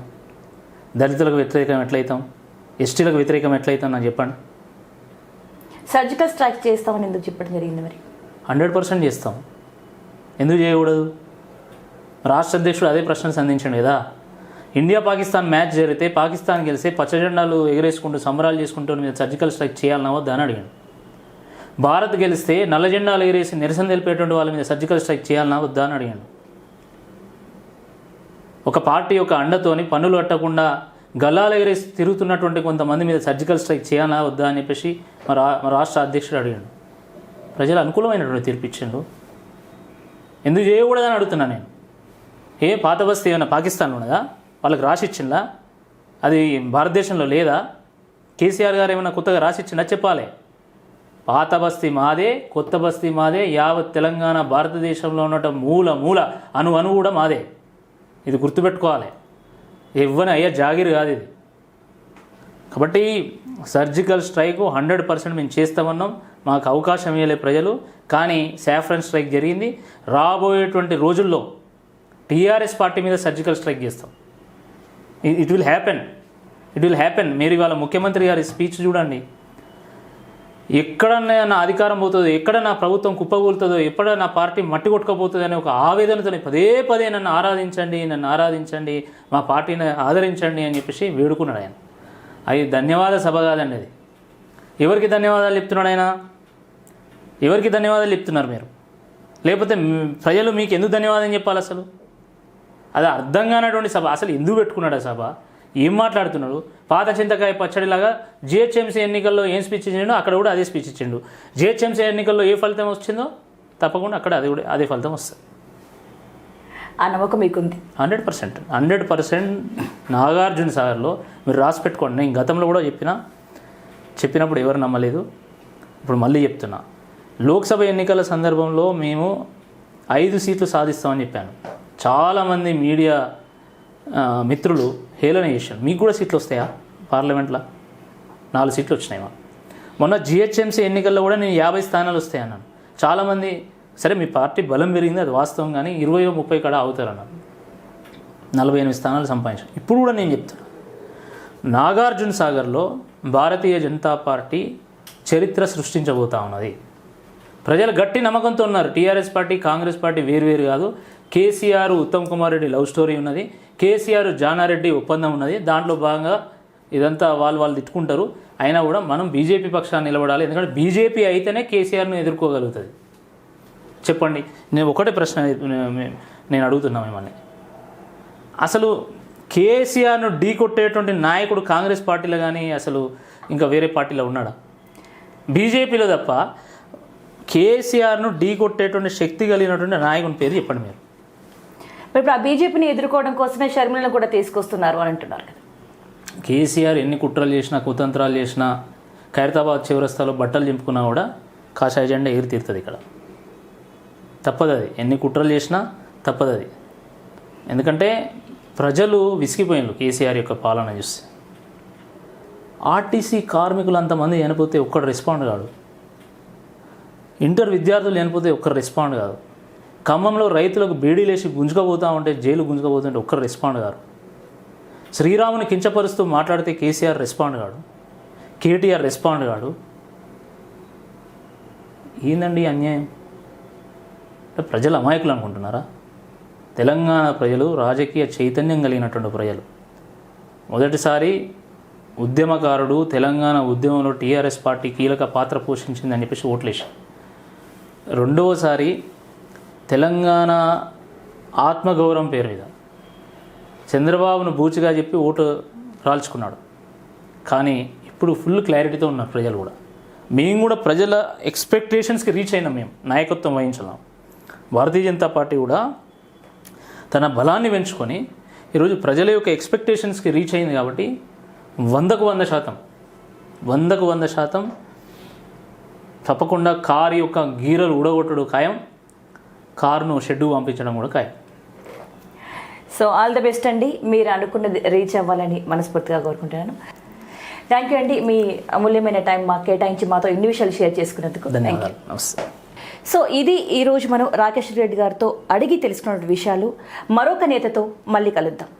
దళితులకు వ్యతిరేకం ఎట్లయితాం? ఎస్టీలకు వ్యతిరేకం ఎట్లయితాం? నాకు చెప్పండి. సర్జికల్ స్ట్రైక్ చేస్తామని ఎందుకు చెప్పడం జరిగింది? మరి 100% చేస్తాం. ఎందుకు చేయకూడదు? రాష్ట్ర అధ్యక్షుడు అదే ప్రశ్న సంధించండి కదా. ఇండియా పాకిస్తాన్ మ్యాచ్ జరిగితే పాకిస్తాన్ గెలిస్తే పచ్చ జెండాలు ఎగరేసుకుంటూ సంబరాలు చేసుకుంటూ మీద సర్జికల్ స్ట్రైక్ చేయాలన్నా వద్దా అని అడిగాను. భారత్ గెలిస్తే నల్ల జెండాలు ఎగరేసి నిరసన తెలిపేటువంటి వాళ్ళ మీద సర్జికల్ స్ట్రైక్ చేయాలన్నా వద్దా అని అడిగాను. ఒక పార్టీ యొక్క అండతోని పన్నులు కట్టకుండా గల్లాలు ఎగరేసి తిరుగుతున్నటువంటి కొంతమంది మీద సర్జికల్ స్ట్రైక్ చేయాలన్నా వద్దా అని చెప్పేసి మా రాష్ట్ర అధ్యక్షుడు అడిగాడు. ప్రజలు అనుకూలమైనటువంటి తీర్పు ఇచ్చిండు. ఎందుకు చేయకూడదని అడుగుతున్నా నేను. పాత బస్తీ ఏమైనా పాకిస్తాన్లో ఉన్నదా? వాళ్ళకి రాసిచ్చిందా? అది భారతదేశంలో లేదా? కేసీఆర్ గారు ఏమైనా కొత్తగా రాసిచ్చిందా? చెప్పాలి. పాత బస్తీ మాదే, కొత్త బస్తీ మాదే. యావత్ తెలంగాణ భారతదేశంలో ఉన్న మూల అణు కూడా మాదే. ఇది గుర్తుపెట్టుకోవాలి. ఇవ్వని అయ్యే జాగిరి కాదు ఇది. కాబట్టి సర్జికల్ స్ట్రైక్ 100% మేము చేస్తామన్నాం. మాకు అవకాశం ఇవ్వలే ప్రజలు. కానీ సాఫ్రన్ స్ట్రైక్ జరిగింది. రాబోయేటువంటి రోజుల్లో టీఆర్ఎస్ పార్టీ మీద సర్జికల్ స్ట్రైక్ చేస్తాం. It will happen. మీరు ఇవాళ ముఖ్యమంత్రి గారి స్పీచ్ చూడండి. ఎక్కడన్నా నా అధికారం పోతుందో, ఎక్కడ నా ప్రభుత్వం కుప్పకూలుతుందో, ఎక్కడ నా పార్టీ మట్టి కొట్టుకపోతుంది అనే ఒక ఆవేదనతో పదే నన్ను ఆరాధించండి, మా పార్టీని ఆదరించండి అని చెప్పేసి వేడుకున్నాడు ఆయన. అది ధన్యవాద సభ కాదండి. అది ఎవరికి ధన్యవాదాలు చెప్తున్నాడు ఆయన? ఎవరికి ధన్యవాదాలు చెప్తున్నారు మీరు? లేకపోతే ప్రజలు మీకు ఎందుకు ధన్యవాదం చెప్పాలి? అసలు అది అర్థం కానటువంటి సభ. అసలు ఎందుకు పెట్టుకున్నాడు ఆ సభ? ఏం మాట్లాడుతున్నాడు? పాత చింతకాయ పచ్చడిలాగా జిహెచ్ఎంసీ ఎన్నికల్లో ఏం స్పీచ్ ఇచ్చిండో అక్కడ కూడా అదే స్పీచ్ ఇచ్చిండు. జిహెచ్ఎంసీ ఎన్నికల్లో ఏ ఫలితం వచ్చిందో తప్పకుండా అక్కడ అదే ఫలితం వస్తుంది. ఆ నమ్మకం మీకుంది? 100%. నాగార్జున సాగర్లో మీరు రాసి పెట్టుకోండి. నేను గతంలో కూడా చెప్పినప్పుడు ఎవరు నమ్మలేదు. ఇప్పుడు మళ్ళీ చెప్తున్నా. లోక్సభ ఎన్నికల సందర్భంలో మేము 5 సీట్లు సాధిస్తామని చెప్పాను. చాలామంది మీడియా మిత్రులు హేళన చేశారు. మీకు కూడా సీట్లు వస్తాయా? పార్లమెంట్లో 4 సీట్లు వచ్చినాయి. మొన్న జిహెచ్ఎంసీ ఎన్నికల్లో కూడా నేను 50 స్థానాలు వస్తాయన్నాను. చాలామంది సరే మీ పార్టీ బలం పెరిగింది, అది వాస్తవం, కానీ 20-30 కాడ అవుతారన్నారు. 48 స్థానాలు సంపాదించారు. ఇప్పుడు కూడా నేను చెప్తాను, నాగార్జున సాగర్లో భారతీయ జనతా పార్టీ చరిత్ర సృష్టించబోతా ఉన్నది. ప్రజలు గట్టి నమ్మకంతో ఉన్నారు. టీఆర్ఎస్ పార్టీ, కాంగ్రెస్ పార్టీ వేరు కాదు. కేసీఆర్, ఉత్తమ్ కుమార్ రెడ్డి లవ్ స్టోరీ ఉన్నది. కేసీఆర్, జానారెడ్డి ఒప్పందం ఉన్నది. దాంట్లో భాగంగా ఇదంతా వాళ్ళు తిట్టుకుంటారు. అయినా కూడా మనం బీజేపీ పక్షాన్ని నిలబడాలి. ఎందుకంటే బీజేపీ అయితేనే కేసీఆర్ను ఎదుర్కోగలుగుతుంది. చెప్పండి. నేను ఒకటే ప్రశ్న నేను అడుగుతున్నా మిమ్మల్ని. అసలు కేసీఆర్ను ఢీ కొట్టేటువంటి నాయకుడు కాంగ్రెస్ పార్టీలో కానీ అసలు ఇంకా వేరే పార్టీలో ఉన్నాడా? బీజేపీలో తప్ప కేసీఆర్ను ఢీ కొట్టేటువంటి శక్తి కలిగినటువంటి నాయకుని పేరు చెప్పండి మీరు. ఇప్పుడు ఆ బీజేపీని ఎదుర్కోవడం కోసమే షర్మిలను కూడా తీసుకొస్తున్నారు అని అంటున్నారు కదా. కేసీఆర్ ఎన్ని కుట్రలు చేసినా కుతంత్రాలు చేసినా ఖైరతాబాద్ చివరస్తాలో బట్టలు చింపుకున్నా కూడా కాషాయ జెండా ఎగిరి తీరుతుంది ఇక్కడ. తప్పదు అది, ఎన్ని కుట్రలు చేసినా తప్పదు అది. ఎందుకంటే ప్రజలు విసిగిపోయినారు కేసీఆర్ యొక్క పాలన చూస్తే. ఆర్టీసీ కార్మికులు అంతమంది చనిపోతే ఒక్కడు రెస్పాండ్ కాదు, ఇంటర్ విద్యార్థులు చనిపోతే ఒక్కరు రెస్పాండ్ కాదు, ఖమ్మంలో రైతులకు బీడీలేసి గుంజుకపోతూ ఉంటే జైలు గుంజుకపోతుంటే ఒక్కరు రెస్పాండ్ కాదు, శ్రీరాముని కించపరుస్తూ మాట్లాడితే కేసీఆర్ రెస్పాండ్ కాడు, కేటీఆర్ రెస్పాండ్ కాడు. ఏందండి అన్యాయం? అంటే ప్రజలు అమాయకులు అనుకుంటున్నారా? తెలంగాణ ప్రజలు రాజకీయ చైతన్యం కలిగినటువంటి ప్రజలు. మొదటిసారి ఉద్యమకారుడు తెలంగాణ ఉద్యమంలో టీఆర్ఎస్ పార్టీ కీలక పాత్ర పోషించిందని చెప్పేసి ఓట్లేశారు. రెండవసారి తెలంగాణ ఆత్మగౌరవం పేరు మీద చంద్రబాబును బూచిగా చెప్పి ఓటు రాల్చుకున్నాడు. కానీ ఇప్పుడు ఫుల్ క్లారిటీతో ఉన్నారు ప్రజలు కూడా. మేము కూడా ప్రజల ఎక్స్పెక్టేషన్స్కి రీచ్ అయినాం, మేము నాయకత్వం వహించలేం. భారతీయ జనతా పార్టీ కూడా తన బలాన్ని పెంచుకొని ఈరోజు ప్రజల యొక్క ఎక్స్పెక్టేషన్స్కి రీచ్ అయింది కాబట్టి 100% తప్పకుండా కారు యొక్క గీరలు ఊడగొట్టడు ఖాయం, కారును షెడ్డు పంపించడం కూడా ఖాయం. సో ఆల్ ద బెస్ట్ అండి, మీరు అనుకున్నది రీచ్ అవ్వాలని మనస్ఫూర్తిగా కోరుకుంటున్నాను. థ్యాంక్ యూ అండి, మీ అమూల్యమైన టైం మాకు కేటాయించి మాతో ఇన్ని విషయాలు షేర్ చేసుకున్నందుకు ధన్యవాదాలు. నమస్తే. సో ఇది ఈరోజు మనం రాకేష్ రెడ్డి గారితో అడిగి తెలుసుకున్న విషయాలు. మరొక నేతతో మళ్ళీ కలుద్దాం.